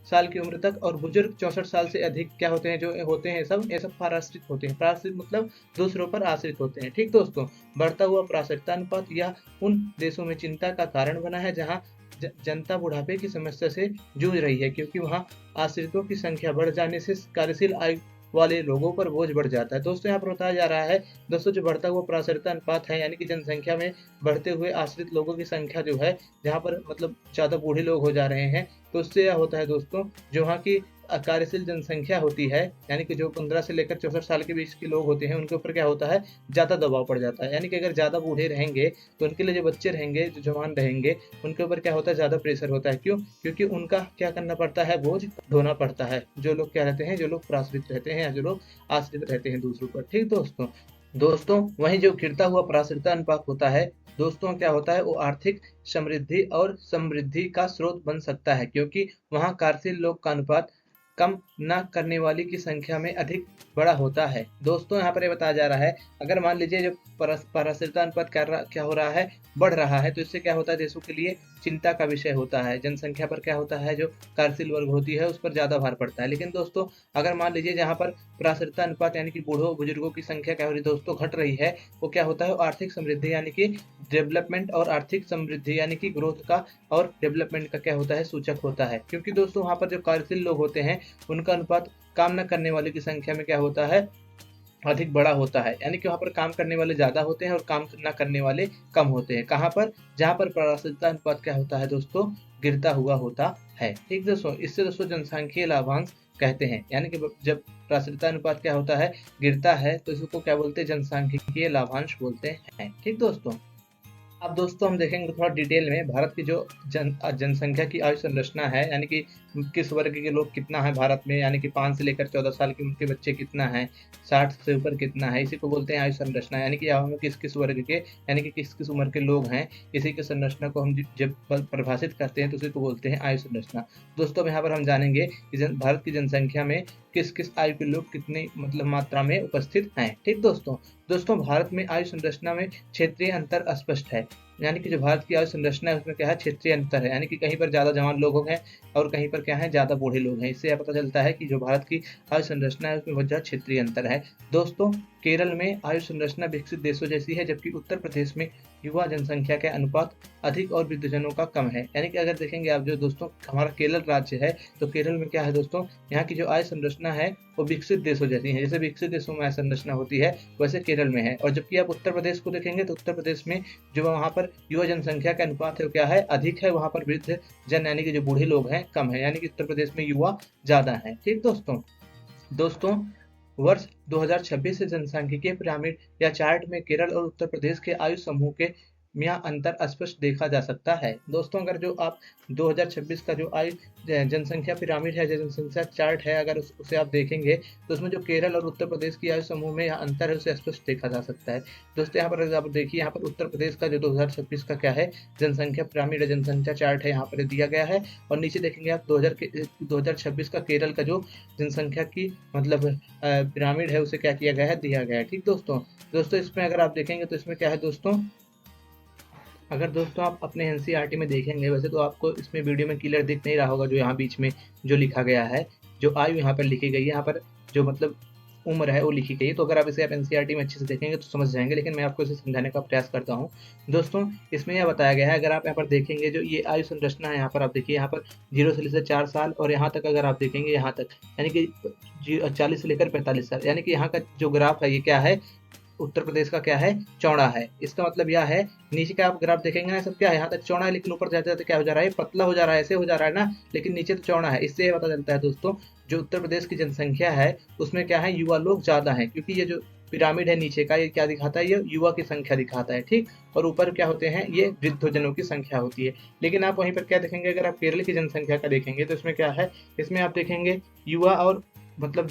साल की उम्र तक, और बुजुर्ग 64 साल से अधिक क्या होते हैं, जो होते हैं ये सब पराश्रित होते हैं। पराश्रित मतलब दूसरों पर आश्रित होते हैं। ठीक दोस्तों, बढ़ता हुआ प्राश्रितता अनुपात यह उन देशों में चिंता का कारण बना है जहां जनता बुढ़ापे की समस्या से जूझ रही है, क्योंकि वहां आश्रितों की संख्या बढ़ जाने से कार्यशील आयु वाले लोगों पर बोझ बढ़ जाता है। दोस्तों यहाँ पर बताया जा रहा है दोस्तों, जो बढ़ता हुआ प्राश्रितता अनुपात है, यानी कि जनसंख्या में बढ़ते हुए आश्रित लोगों की संख्या जो है, जहाँ पर मतलब ज्यादा बूढ़े लोग हो जा रहे हैं, तो उससे यह होता है दोस्तों, जो वहाँ की कार्यशील जनसंख्या होती है, यानी कि जो 15 से लेकर 64 साल के बीच के लोग होते हैं, उनके ऊपर क्या होता है, ज्यादा दबाव पड़ जाता है। यानी कि अगर ज्यादा बूढ़े रहेंगे तो उनके लिए जो बच्चे रहेंगे, जो जवान रहेंगे, उनके ऊपर क्या होता है, ज्यादा प्रेशर होता है। क्यों, क्योंकि उनका क्या करना पड़ता है, बोझ ढोना पड़ता है। जो लोग क्या रहते हैं, जो लोग प्राश्रित रहते हैं, या जो लोग आश्रित रहते हैं दूसरों पर। ठीक दोस्तों वहीं जो गिरता हुआ प्राश्रितता अनुपात होता है दोस्तों, क्या होता है, वो आर्थिक समृद्धि और समृद्धि का स्रोत बन सकता है, क्योंकि वहां कार्यशील लोग का अनुपात कम न करने वाली की संख्या में अधिक बड़ा होता है। दोस्तों यहाँ पर ये बताया जा रहा है, अगर मान लीजिए जो पारदर्शिता अनुपात क्या हो रहा है, बढ़ रहा है, तो इससे क्या होता है, देशों के लिए चिंता का विषय होता है। जनसंख्या पर क्या होता है, जो कार्यशील वर्ग होती है उस पर ज़्यादा भार पड़ता है। लेकिन दोस्तों अगर मान लीजिए जहाँ पर पारदर्शिता अनुपात यानी कि बूढ़ों बुजुर्गों की संख्या क्या हो रही है दोस्तों, घट रही है, वो क्या होता है, आर्थिक समृद्धि यानी कि डेवलपमेंट और आर्थिक समृद्धि यानी कि ग्रोथ का और डेवलपमेंट का क्या होता है, सूचक होता है। क्योंकि दोस्तों वहाँ पर जो कार्यशील लोग होते हैं उनका अनुपात काम न करने वाले की संख्या में क्या होता है, अधिक बड़ा होता है। यानी कि वहाँ पर काम करने वाले ज़्यादा होते हैं और काम ना करने वाले कम होते हैं। कहाँ पर, जहाँ पर पारदर्शिता अनुपात क्या होता है दोस्तों, गिरता हुआ होता है। ठीक दोस्तों, इससे दोस्तों जनसांख्यिकीय लाभांश कहते हैं। यानी कि जब पारदर्शिता अनुपात क्या होता है, गिरता है, तो इसको क्या बोलते हैं, जनसांख्यिकीय लाभांश बोलते हैं। ठीक दोस्तों, अब दोस्तों हम देखेंगे थोड़ा डिटेल में भारत की जो जनसंख्या की आयु संरचना है, यानी कि किस वर्ग के लोग कितना है भारत में, यानी कि 5 से लेकर 14 साल के उनके बच्चे कितना है, 60 से ऊपर कितना है, इसी को बोलते हैं आयु संरचना। यानी कि हम किस किस वर्ग के, यानी कि किस किस उम्र के लोग हैं, इसी की संरचना को हम जब परिभाषित करते हैं तो उसी को बोलते हैं आयु संरचना। दोस्तों अब यहाँ पर हम जानेंगे कि भारत की जनसंख्या में किस किस आयु के लोग कितनी मतलब मात्रा में उपस्थित हैं। ठीक दोस्तों भारत में आयु संरचना में क्षेत्रीय अंतर अस्पष्ट है। यानी कि जो भारत की आयु संरचना है उसमें क्या है, क्षेत्रीय अंतर है। यानी कि कहीं पर ज़्यादा जवान लोग हैं और कहीं पर क्या है, ज़्यादा बूढ़े लोग हैं। इससे यह पता चलता है कि जो भारत की आयु संरचना है उसमें बहुत ज़्यादा क्षेत्रीय अंतर है। दोस्तों केरल में आयु संरचना विकसित देशों जैसी है, जबकि उत्तर प्रदेश में युवा जनसंख्या के अनुपात अधिक और वृद्धजनों का कम है। यानी कि अगर देखेंगे आप जो दोस्तों हमारा केरल राज्य है, तो केरल में क्या है दोस्तों, यहाँ की जो आय संरचना है वो विकसित देशों जैसी है। जैसे विकसित देशों में आय संरचना होती है वैसे केरल में है। और जबकि आप उत्तर प्रदेश को देखेंगे तो उत्तर प्रदेश में जो वहाँ पर युवा जनसंख्या का अनुपात है वो क्या है, अधिक है। वहाँ पर वृद्ध जन यानी कि जो बूढ़े लोग हैं कम है। यानी कि उत्तर प्रदेश में युवा ज़्यादा है। ठीक दोस्तों वर्ष 2026 से जनसांख्यिकीय पिरामिड या चार्ट में केरल और उत्तर प्रदेश के आयु समूह के यहाँ अंतर स्पष्ट देखा जा सकता है। दोस्तों अगर जो आप 2026 का जो आयु जनसंख्या पिरामिड है, जनसंख्या चार्ट है, अगर उसे आप देखेंगे तो उसमें जो केरल और उत्तर प्रदेश की आयु समूह में यहाँ अंतर है उसे स्पष्ट देखा जा सकता है। दोस्तों यहाँ पर अगर आप देखिए, यहाँ पर उत्तर प्रदेश का जो 2026 का क्या है, जनसंख्या पिरामिड है, जनसंख्या चार्ट है, यहाँ पर दिया गया है। और नीचे देखेंगे आप 2026 का केरल का जो जनसंख्या की मतलब पिरामिड है उसे क्या किया गया है, दिया गया है। ठीक दोस्तों इसमें अगर आप देखेंगे तो इसमें क्या है दोस्तों, अगर दोस्तों आप अपने एनसीईआरटी में देखेंगे, वैसे तो आपको इसमें वीडियो में क्लियर दिख नहीं रहा होगा, जो यहाँ बीच में जो लिखा गया है, जो आयु यहाँ पर लिखी गई है, यहाँ पर जो मतलब उम्र है वो लिखी गई है। तो अगर आप इसे आप एनसीईआरटी में अच्छे से देखेंगे तो समझ जाएंगे, लेकिन मैं आपको इसे समझाने का प्रयास करता हूँ। दोस्तों इसमें यह बताया गया है, अगर आप यहाँ पर देखेंगे जो ये आयु संरचना है, यहाँ पर आप देखिए, यहाँ पर 0 से लेकर 4 साल और यहाँ तक अगर आप देखेंगे, यहाँ तक यानी कि 40 से लेकर 45 साल, यानी कि यहाँ का जो ग्राफ है ये क्या है, उत्तर प्रदेश का क्या है, चौड़ा है। इसका मतलब यह है, नीचे का आप ग्राफ देखेंगे ना, सब क्या है, यहाँ तक चौड़ा है, लेकिन ऊपर जाते जाते क्या हो जा रहा है, पतला हो जा रहा है, ऐसे हो जा रहा है ना, लेकिन नीचे तो चौड़ा है। इससे पता चलता है दोस्तों जो उत्तर प्रदेश की जनसंख्या है उसमें क्या है, युवा लोग ज्यादा हैं। क्योंकि ये जो पिरामिड है नीचे का, ये क्या दिखाता है, ये युवा की संख्या दिखाता है। ठीक, और ऊपर क्या होते हैं, ये वृद्धजनों की संख्या होती है। लेकिन आप वहीं पर क्या देखेंगे, अगर आप केरल की जनसंख्या का देखेंगे तो इसमें क्या है, इसमें आप देखेंगे युवा और मतलब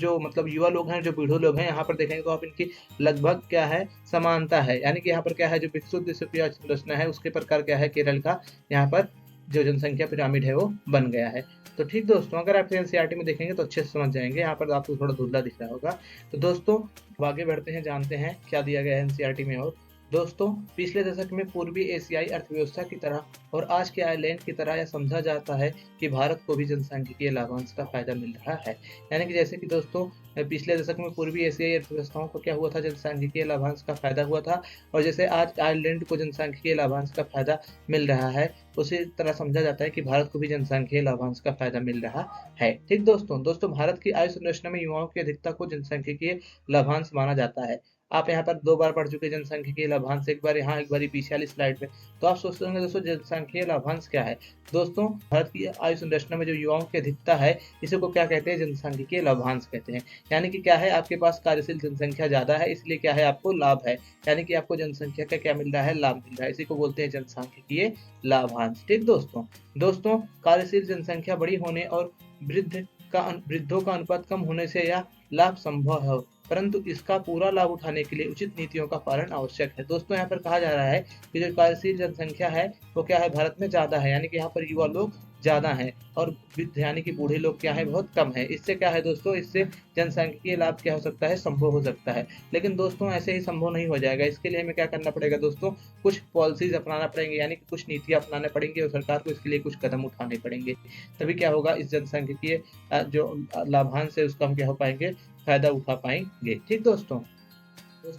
युवा लोग हैं, जो बूढ़े लोग हैं, यहाँ पर देखेंगे तो आप इनकी लगभग क्या है, समानता है। यानी कि यहाँ पर क्या है, जो विकसित देशों की संरचना है उसके प्रकार क्या है, केरल का यहाँ पर जो जनसंख्या पिरामिड है वो बन गया है। तो ठीक दोस्तों, अगर आप एनसीईआरटी में देखेंगे तो अच्छे से समझ जाएंगे। यहाँ पर आपको थोड़ा धुंधला दिख रहा होगा। तो दोस्तों आगे बढ़ते हैं, जानते हैं क्या दिया गया है एनसीईआरटी में। और दोस्तों पिछले दशक में पूर्वी एशियाई अर्थव्यवस्था की तरह और आज के आयरलैंड की तरह यह समझा जाता है कि भारत को भी जनसांख्यिकीय लाभांश का फायदा मिल रहा है। यानी कि जैसे कि दोस्तों पिछले दशक में पूर्वी एशियाई अर्थव्यवस्थाओं को क्या हुआ था, जनसांख्यिकीय लाभांश का फायदा हुआ था, और जैसे आज आयरलैंड को जनसांख्यिकीय लाभांश का फायदा मिल रहा है, उसी तरह समझा जाता है कि भारत को भी जनसांख्यिकीय लाभांश का फायदा मिल रहा है। ठीक दोस्तों भारत की आयु संरचना में युवाओं की अधिकता को जनसांख्यिकीय लाभांश माना जाता है। आप यहाँ पर 2 बार पढ़ चुके जनसांख्यिकीय लाभांश, एक बार यहाँ, एक बार पीछे वाली स्लाइड में। तो आप सोचते होंगे दोस्तों जनसांख्यिकीय लाभांश क्या है। दोस्तों भारत की आयु संरचना में जो युवाओं की अधिकता है, इसी को क्या कहते हैं, जनसांख्यिकीय लाभांश कहते हैं। यानी कि क्या है, आपके पास कार्यशील जनसंख्या ज्यादा है, इसलिए क्या है, आपको लाभ है। यानी कि आपको जनसंख्या का क्या मिल रहा है, लाभ मिल रहा है। इसी को बोलते हैं जनसांख्यिकीय लाभांश। ठीक दोस्तों कार्यशील जनसंख्या बड़ी होने और वृद्धों का अनुपात कम होने से यह लाभ संभव है, परंतु इसका पूरा लाभ उठाने के लिए उचित नीतियों का पालन आवश्यक है। दोस्तों यहाँ पर कहा जा रहा है कि जो कार्यशील जनसंख्या है वो क्या है, भारत में ज्यादा है। यानी कि यहाँ पर युवा लोग ज़्यादा हैं और वृद्ध यानी कि बूढ़े लोग क्या है बहुत कम है। इससे क्या है दोस्तों, इससे जनसांख्यिकीय लाभ क्या हो सकता है, संभव हो सकता है। लेकिन दोस्तों ऐसे ही संभव नहीं हो जाएगा, इसके लिए हमें क्या करना पड़ेगा दोस्तों, कुछ पॉलिसीज अपनाना पड़ेंगे, यानी कि कुछ नीतियां अपनाने पड़ेंगी और सरकार को इसके लिए कुछ कदम उठाने पड़ेंगे। तभी क्या होगा, इस जनसांख्यिकीय जो लाभांश है उसका हम क्या हो पाएंगे, फायदा उठा पाएंगे। ठीक दोस्तों,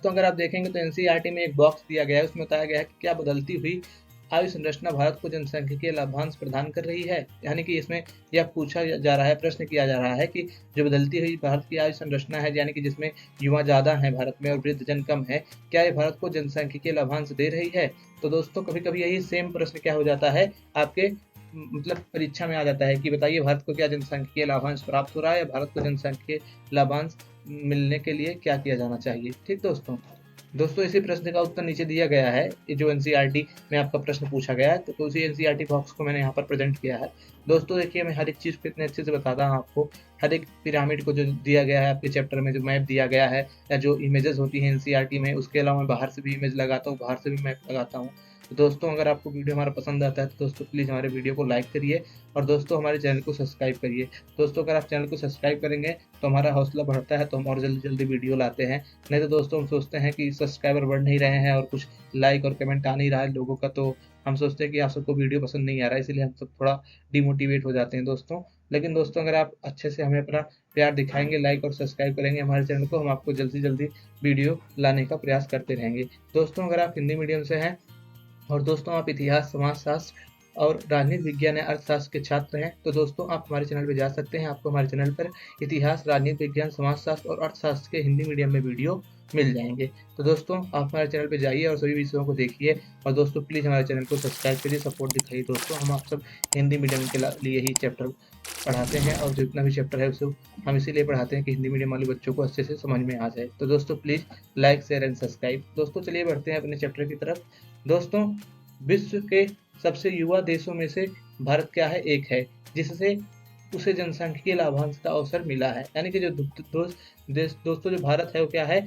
अगर आप देखेंगे तो एनसीईआरटी में एक बॉक्स दिया गया है, उसमें बताया गया है कि क्या बदलती हुई आयु संरचना भारत को जनसांख्यिकीय लाभांश प्रदान कर रही है। यानी कि इसमें यह पूछा जा रहा है, प्रश्न किया जा रहा है कि जो बदलती हुई भारत की आयु संरचना है, यानी कि जिसमें युवा ज्यादा है भारत में और वृद्ध जन कम है, क्या ये भारत को जनसांख्यिकीय लाभांश दे रही है। तो दोस्तों कभी कभी यही सेम प्रश्न क्या हो जाता है आपके मतलब परीक्षा में आ जाता है कि बताइए भारत को क्या जनसांख्यिकीय लाभांश प्राप्त हो रहा है, या भारत को जनसांख्यिकीय लाभांश मिलने के लिए क्या किया जाना चाहिए। ठीक दोस्तों इसी प्रश्न का उत्तर नीचे दिया गया है, ये जो एनसीईआरटी में आपका प्रश्न पूछा गया है, तो उसी एनसीईआरटी बॉक्स को मैंने यहाँ पर प्रेजेंट किया है। दोस्तों देखिए, मैं हर एक चीज़ को इतने अच्छे से बताता हूँ आपको, हर एक पिरामिड को जो दिया गया है आपके चैप्टर में, जो मैप दिया गया है या जो इमेजेस होती हैं एनसीईआरटी में, उसके अलावा मैं बाहर से भी इमेज लगाता हूँ, बाहर से भी मैप लगाता हूँ। तो दोस्तों अगर आपको वीडियो हमारा पसंद आता है तो दोस्तों प्लीज़ हमारे वीडियो को लाइक करिए और दोस्तों हमारे चैनल को सब्सक्राइब करिए। दोस्तों अगर आप चैनल को सब्सक्राइब करेंगे तो हमारा हौसला बढ़ता है, तो हम और जल्दी जल्दी वीडियो लाते हैं। नहीं तो दोस्तों हम सोचते हैं कि सब्सक्राइबर बढ़ नहीं रहे हैं और कुछ लाइक और कमेंट आ नहीं रहा है लोगों का, तो हम सोचते हैं कि आप सबको वीडियो पसंद नहीं आ रहा है, इसलिए हम सब थोड़ा डिमोटिवेट हो जाते हैं दोस्तों। लेकिन दोस्तों अगर आप अच्छे से हमें अपना प्यार दिखाएंगे, लाइक और सब्सक्राइब करेंगे हमारे चैनल को, हम आपको जल्दी जल्दी वीडियो लाने का प्रयास करते रहेंगे। दोस्तों अगर आप हिंदी मीडियम से हैं और दोस्तों आप इतिहास, समाजशास्त्र और राजनीति विज्ञान या अर्थशास्त्र के छात्र हैं, तो दोस्तों आप हमारे चैनल पर जा सकते हैं। आपको हमारे चैनल पर इतिहास, राजनीति विज्ञान, समाजशास्त्र और अर्थशास्त्र के हिंदी मीडियम में वीडियो मिल जाएंगे। तो दोस्तों आप हमारे चैनल पर जाइए और सभी विषयों को देखिए, और दोस्तों प्लीज़ हमारे चैनल को सब्सक्राइब करिए, सपोर्ट दिखाइए। दोस्तों हम आप सब हिंदी मीडियम के लिए ही चैप्टर पढ़ाते हैं, और जितना भी चैप्टर है उसे हम इसीलिए पढ़ाते हैं कि हिंदी मीडियम वाले बच्चों को अच्छे से समझ में आ जाए। तो दोस्तों please like, share and subscribe. दोस्तों चलिए बढ़ते हैं अपने चैप्टर की तरफ। दोस्तों विश्व के सबसे युवा देशों में से भारत क्या है, एक है, जिससे उसे जनसांख्यिकीय लाभांश का अवसर मिला है। यानी कि जो दोस्तों जो भारत है वो क्या है,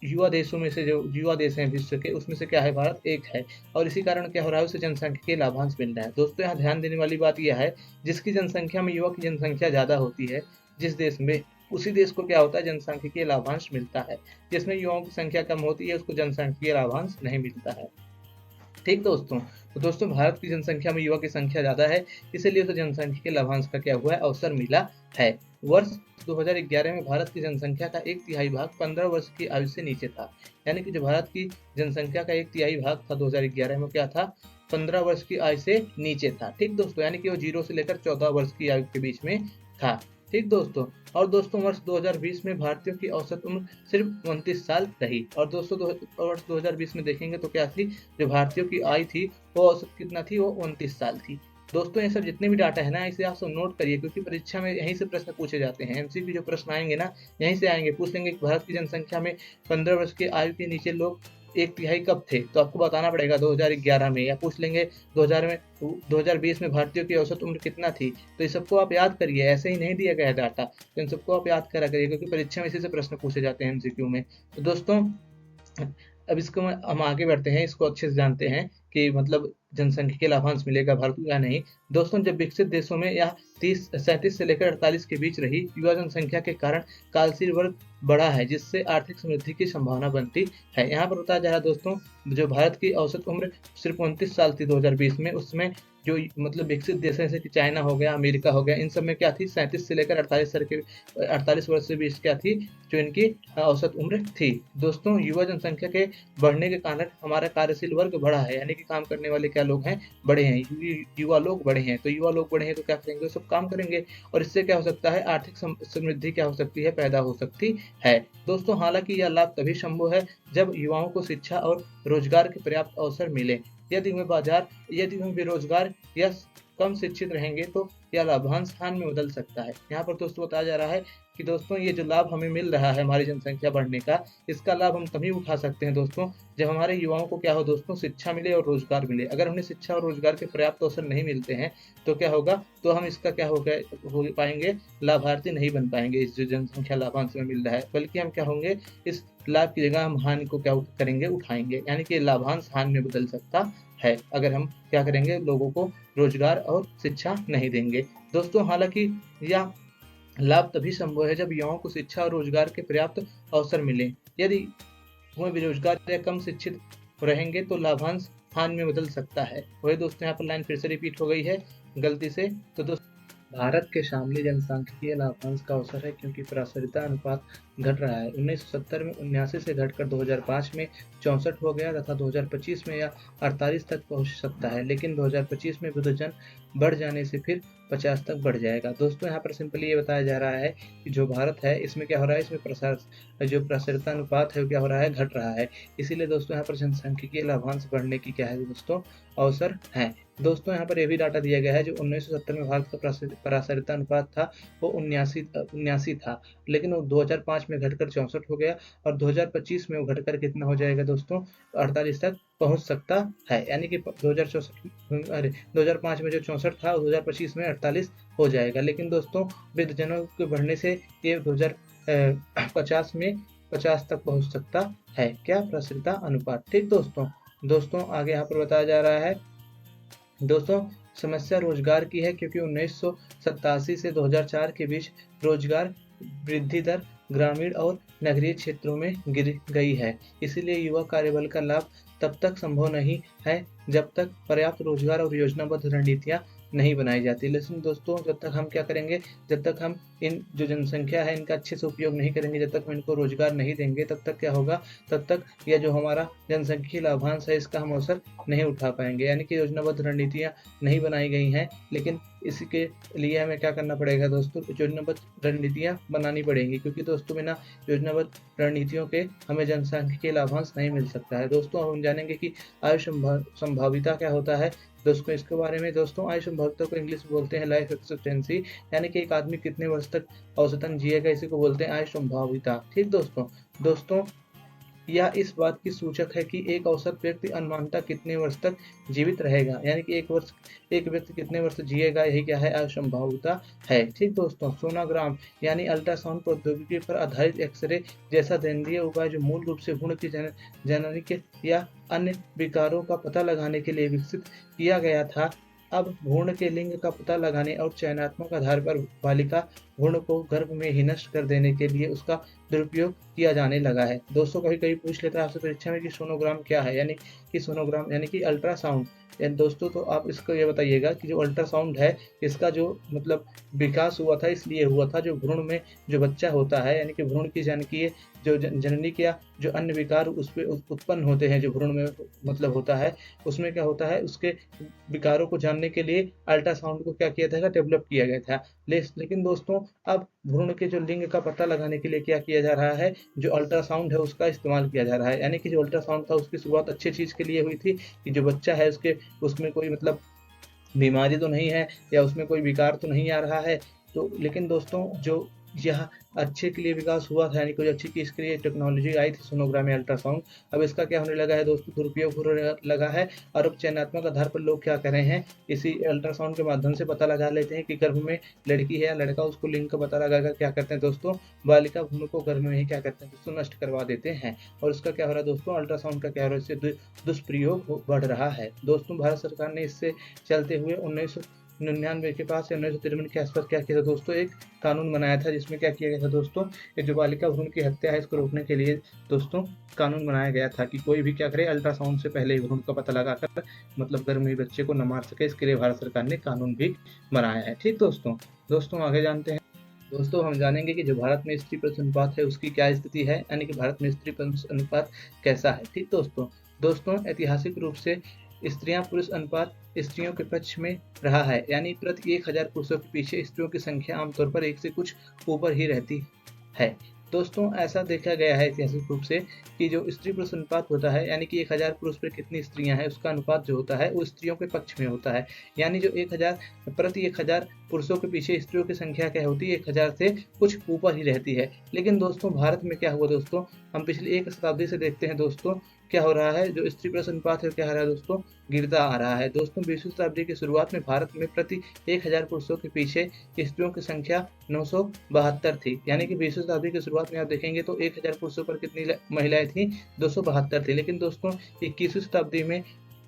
युवा देशों में से, जो युवा देश हैं विश्व के, उसमें से क्या है, भारत एक है, और इसी कारण क्या हो रहा है, उसे जनसांख्यिकीय लाभांश मिल रहा है। दोस्तों यहाँ ध्यान देने वाली बात यह है, जिसकी जनसंख्या में युवा की जनसंख्या ज्यादा होती है जिस देश में, उसी देश को क्या होता है, जनसांख्यिकीय लाभांश मिलता है। जिसमें युवाओं की संख्या कम होती है उसको जनसांख्यिकीय लाभांश नहीं मिलता है। ठीक दोस्तों, तो दोस्तों भारत की जनसंख्या में युवा की संख्या ज्यादा है, इसलिए उसे जनसांख्यिकीय लाभांश का क्या हुआ है, अवसर मिला है। वर्ष 2011 में भारत की जनसंख्या का 1/3 भाग 15 वर्ष की आयु से नीचे था। यानी कि जो भारत की जनसंख्या का 1/3 भाग था 2011 में, क्या था, 15 वर्ष की आयु से नीचे था। ठीक दोस्तों, यानी कि वो 0 से लेकर 14 वर्ष की आयु के बीच में था। ठीक दोस्तों, और दोस्तों वर्ष 2020 में भारतीयों की औसत उम्र सिर्फ 29 साल रही। और दोस्तों वर्ष 2020 में देखेंगे तो क्या थी, जो भारतीयों की आयु थी वो औसत कितना थी, वो 29 साल थी। दोस्तों ये सब जितने भी डाटा है ना, इसे आप सब नोट करिए, क्योंकि परीक्षा में यहीं से प्रश्न पूछे जाते हैं। एमसीक्यू जो प्रश्न आएंगे ना, यहीं से आएंगे, पूछ लेंगे कि भारत की जनसंख्या में 15 वर्ष की आयु के नीचे लोग 1/3 कब थे, तो आपको बताना पड़ेगा 2011 में, या पूछ लेंगे 2020 में भारतीयों की औसत उम्र कितना थी। तो ये सबको आप याद करिए, ऐसे ही नहीं दिया गया है डाटा, तो इन सबको आप याद करा करिए, क्योंकि परीक्षा में इसी से प्रश्न पूछे जाते हैं एमसीक्यू में। तो दोस्तों अब इसको हम आगे बढ़ते हैं, इसको अच्छे से जानते हैं कि मतलब जनसंख्या के लाभांश मिलेगा भारत को या नहीं। दोस्तों जब विकसित देशों में या 37 से लेकर 48 के बीच रही युवा जनसंख्या के कारण कार्यशील वर्ग बढ़ा है, जिससे आर्थिक समृद्धि की संभावना बनती है। यहाँ पर बताया जा रहा है दोस्तों, जो भारत की औसत उम्र सिर्फ 29 साल थी 2020 में, उसमें जो मतलब विकसित देश जैसे कि चाइना हो गया, अमेरिका हो गया, इन सब में क्या थी, 37 से लेकर 48 वर्ष के बीच क्या थी, जो इनकी औसत उम्र थी। दोस्तों युवा जनसंख्या के बढ़ने के कारण हमारा कार्यशील वर्ग बढ़ा है, यानी कि काम करने वाले क्या लोग हैं, बड़े हैं, युवा लोग बड़े हैं। तो युवा लोग बड़े हैं तो क्या करेंगे, सब काम करेंगे, और इससे क्या हो सकता है, आर्थिक समृद्धि क्या हो सकती है, पैदा हो सकती है। दोस्तों हालांकि यह लाभ तभी संभव है जब युवाओं को शिक्षा और रोजगार के पर्याप्त अवसर मिले। यदि वे बेरोजगार या कम शिक्षित रहेंगे तो यह लाभांश हानि में बदल सकता है। यहाँ पर दोस्तों बताया जा रहा है कि दोस्तों ये जो लाभ हमें मिल रहा है हमारी जनसंख्या बढ़ने का, इसका लाभ हम तभी उठा सकते हैं दोस्तों जब हमारे युवाओं को क्या हो दोस्तों, शिक्षा मिले और रोजगार मिले। अगर उन्हें शिक्षा और रोजगार के पर्याप्त अवसर नहीं मिलते हैं तो क्या होगा, तो हम इसका क्या हो पाएंगे, लाभार्थी नहीं बन पाएंगे इस जो जनसंख्या लाभांश में मिल रहा है, बल्कि हम क्या होंगे, इस लाभ की जगह हम हानि को क्या करेंगे, उठाएंगे, यानी कि लाभांश हानि में बदल सकता है, अगर हम क्या करेंगे, लोगों को रोजगार और शिक्षा नहीं देंगे। दोस्तों हालांकि यह लाभ तभी संभव है जब युवाओं को शिक्षा और रोजगार के पर्याप्त अवसर मिले। यदि वह बेरोजगार या कम शिक्षित रहेंगे तो लाभांश हानि में बदल सकता है। वही दोस्तों यहाँ पर लाइन फिर से रिपीट हो गई है गलती से। तो दोस्तों भारत के शामिल जनसांख्यिकीय लाभांश का अवसर है क्योंकि प्रसारिता अनुपात घट रहा है। 1970 में 79 से घटकर 2005 में 64 हो गया तथा 2025 में यह 48 तक पहुंच सकता है, लेकिन 2025 में वृद्धजन बढ़ जाने से फिर 50 तक बढ़ जाएगा। दोस्तों यहाँ पर सिंपली ये बताया जा रहा है कि जो भारत है इसमें क्या हो रहा है, इसमें जो प्रसारिता अनुपात है वो क्या हो रहा है, घट रहा है। इसीलिए दोस्तों यहाँ पर जनसांख्यिकीय लाभांश बढ़ने की क्या है दोस्तों, अवसर है। दोस्तों यहाँ पर यह भी डाटा दिया गया है जो 1970 में भारत का प्रसारिता अनुपात था वो 79 था, लेकिन वो 2005 में घटकर 64 हो गया और 2025 में वो घटकर कितना हो जाएगा दोस्तों, 48 तक पहुंच सकता है। यानी कि 2005 में जो 64 था 2025 में 48 हो जाएगा। लेकिन दोस्तों वृद्धजनों के बढ़ने से ये 2050 में 50 तक पहुंच सकता है, क्या, प्रसारिता अनुपात। ठीक दोस्तों आगे यहाँ पर बताया जा रहा है दोस्तों समस्या रोजगार की है क्योंकि 1987 से 2004 के बीच रोजगार वृद्धि दर ग्रामीण और नगरीय क्षेत्रों में गिर गई है। इसीलिए युवा कार्यबल का लाभ तब तक संभव नहीं है जब तक पर्याप्त रोजगार और योजनाबद्ध रणनीतियां नहीं बनाई जाती। लेकिन दोस्तों जब तक हम क्या करेंगे, जब तक हम इन जो जनसंख्या है इनका अच्छे से उपयोग नहीं करेंगे, जब तक हम इनको रोजगार नहीं देंगे, तब तक क्या होगा, तब तक यह जो हमारा जनसंख्या लाभांश है इसका हम अवसर नहीं उठा पाएंगे। यानी कि योजनाबद्ध रणनीतियां नहीं बनाई गई हैं, लेकिन इसके लिए हमें क्या करना पड़ेगा दोस्तों, योजनाबद्ध रणनीतियां बनानी पड़ेंगी, क्योंकि दोस्तों बिना योजनाबद्ध रणनीतियों के हमें जनसांख्यिकीय लाभांश नहीं मिल सकता है। दोस्तों हम जानेंगे कि आयु संभाविता क्या होता है। दोस्तों इसके बारे में, दोस्तों आयु संभाविता को इंग्लिश में बोलते हैं लाइफ एक्सपेक्टेंसी, यानी कि एक आदमी कितने वर्ष तक औसतन जिएगा, इसी को बोलते हैं आयु संभाविता। ठीक दोस्तों यह इस बात की सूचक है कि एक औसत व्यक्ति अनुमानतः कितने वर्ष तक जीवित रहेगा, यानी कि एक व्यक्ति कितने वर्ष जिएगा, यही क्या है, आयु संभाविता है। ठीक दोस्तों सोनोग्राम यानी अल्ट्रासाउंड प्रौद्योगिकी पर आधारित एक्सरे जैसा दंडीय उपाय जो मूल रूप से भ्रूण की जननी के या अन्य विकारों का पता लगाने के लिए विकसित किया गया था, अब भ्रूण के लिंग का पता लगाने और चयनात्मक आधार पर बालिका भ्रूण को गर्भ में ही नष्ट कर देने के लिए उसका दुरुपयोग किया जाने लगा है। दोस्तों कभी कभी पूछ लेता है आपसे परीक्षा में कि सोनोग्राम क्या है, यानी कि सोनोग्राम यानी कि अल्ट्रासाउंड। दोस्तों तो आप इसको ये बताइएगा कि जो अल्ट्रासाउंड है इसका जो मतलब विकास हुआ था इसलिए हुआ था, जो भ्रूण में जो बच्चा होता है, यानी कि भ्रूण की जनकीय जो जननी के जो अन्य विकार उस पर उत्पन्न होते हैं, जो भ्रूण में मतलब होता है, उसमें क्या होता है, उसके विकारों को जानने के लिए अल्ट्रासाउंड को क्या किया था, डेवलप किया गया था। लेकिन दोस्तों अब भ्रूण के जो लिंग का पता लगाने के लिए क्या किया जा रहा है, जो अल्ट्रासाउंड है उसका इस्तेमाल किया जा रहा है। यानी कि जो अल्ट्रासाउंड था उसकी शुरुआत अच्छी चीज के लिए हुई थी कि जो बच्चा है उसमें कोई मतलब बीमारी तो नहीं है या उसमें कोई विकार तो नहीं आ रहा है, तो लेकिन दोस्तों जो यह अच्छे के लिए विकास हुआ था, यानी कोई अच्छी चीज के लिए टेक्नोलॉजी आई थी सोनोग्राम अल्ट्रासाउंड, अब इसका क्या होने लगा है दोस्तों, दुरुपयोग होने लगा है। और अब चयनात्मक आधार पर लोग क्या कर रहे हैं, इसी अल्ट्रासाउंड के माध्यम से पता लगा लेते हैं कि गर्भ में लड़की है या लड़का, उसको लिंग का पता लगाकर क्या करते हैं दोस्तों, बालिका भ्रूण को गर्भ में ही क्या करते हैं दोस्तों, नष्ट करवा देते हैं। और उसका क्या हो रहा है दोस्तों, अल्ट्रासाउंड का क्या हो रहा है, इससे दुष्प्रयोग बढ़ रहा है। दोस्तों भारत सरकार ने इससे चलते हुए 1999 के पास या 1953 के आसपास क्या किया था दोस्तों, एक कानून बनाया था जिसमें क्या किया गया था दोस्तों, ये जो बालिका भ्रूण की हत्या है इसको रोकने के लिए दोस्तों कानून बनाया गया था कि कोई भी क्या करे, अल्ट्रासाउंड से पहले ही भ्रूण का पता लगाकर मतलब गर्भ में बच्चे को न मार सके, इसके लिए भारत सरकार ने कानून भी बनाया है। ठीक दोस्तों आगे जानते हैं। दोस्तों हम जानेंगे कि जो भारत में स्त्री पुरुष अनुपात है उसकी क्या स्थिति है, यानी कि भारत में स्त्री पुरुष अनुपात कैसा है। ठीक दोस्तों ऐतिहासिक रूप से स्त्रियां पुरुष अनुपात स्त्रियों के पक्ष में रहा है, यानी प्रति 1000 पुरुषों के पीछे स्त्रियों की संख्या आमतौर पर 1 से कुछ ऊपर ही रहती है। दोस्तों ऐसा देखा गया है ऐतिहासिक रूप से कि जो स्त्री पुरुष अनुपात होता है, यानी कि 1000 पुरुष पर कितनी स्त्रियां हैं, उसका अनुपात जो होता है वो स्त्रियों के पक्ष में होता है। यानी जो 1000 प्रति 1000 पुरुषों के पीछे स्त्रियों की संख्या क्या होती है, 1000 से कुछ ऊपर ही रहती है। लेकिन दोस्तों भारत में क्या हुआ दोस्तों, हम पिछली 1 शताब्दी से देखते हैं दोस्तों क्या हो रहा है, जो स्त्री पुरुष अनुपात है क्या हो रहा है दोस्तों, गिरता आ रहा है। दोस्तों 20वीं शताब्दी की शुरुआत में भारत में प्रति 1000 पुरुषों के पीछे स्त्रियों की संख्या 972 थी, यानी कि 20वीं शताब्दी की शुरुआत में आप देखेंगे तो 1000 पुरुषों पर कितनी महिलाएं थी, 272 थी। लेकिन दोस्तों 21वीं शताब्दी में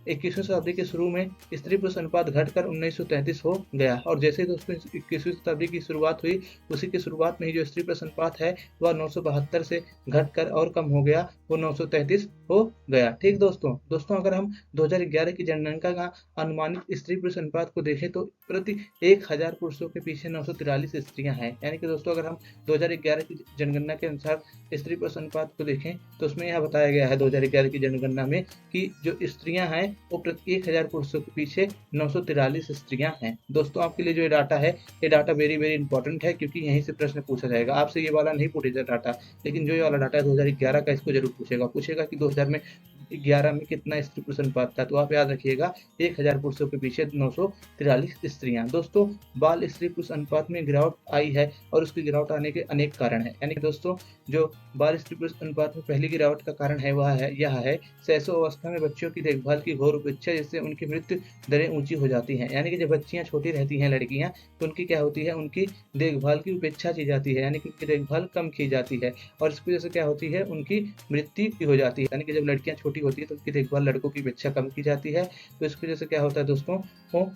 21वीं शताब्दी के शुरू में स्त्री पुरुष अनुपात घटकर 1933 हो गया, और जैसे ही दोस्तों 21वीं शताब्दी की शुरुआत हुई, उसी की शुरुआत में ही जो स्त्री पुरुष अनुपात है वह 972 से घटकर और कम हो गया, वो 933 हो गया। ठीक दोस्तों अगर हम 2011 की जनगणना का अनुमानित स्त्री पुरुष अनुपात को देखें तो प्रति 1000 पुरुषों के पीछे 943 स्त्रियां हैं। यानी कि दोस्तों अगर हम 2011 की जनगणना के अनुसार स्त्री पुरुष अनुपात को देखें तो उसमें यह बताया गया है 2011 की जनगणना में कि जो स्त्रियां हैं वो प्रति 1000 पुरुषों के पीछे 943 स्त्रियां हैं। दोस्तों आपके लिए जो ये डाटा है, ये डाटा वेरी वेरी इंपॉर्टेंट है, क्योंकि यहीं से प्रश्न पूछा जाएगा। आपसे ये वाला नहीं पूछेगा डाटा, लेकिन जो ये वाला डाटा है 2011 का, इसको जरूर पूछेगा कि 2011 में कितना स्त्री पुरुष अनुपात था। तो आप याद रखिएगा 1000 पुरुषों के पीछे 943 स्त्रियां। दोस्तों बाल स्त्री पुरुष अनुपात में गिरावट आई है, और उसकी गिरावट आने के अनेक कारण है। यानी कि दोस्तों जो बाल स्त्री पुरुष अनुपात में पहली गिरावट का कारण है वह है यह है शैशव अवस्था में बच्चों की देखभाल की घोर उपेक्षा, जिससे उनकी मृत्यु दरें ऊंची हो जाती हैं। यानी कि जब बच्चियां छोटी रहती हैं, लड़कियां, तो उनकी क्या होती है, उनकी देखभाल की उपेक्षा की जाती है, यानी कि उनकी देखभाल कम की जाती है, और इसकी वजह से क्या होती है, उनकी मृत्यु भी हो जाती है। यानी कि जब लड़कियां छोटी होती है तो उनकी देखभाल लड़कों की अपेक्षा कम की जाती है, तो इसकी वजह से क्या होता है दोस्तों, वो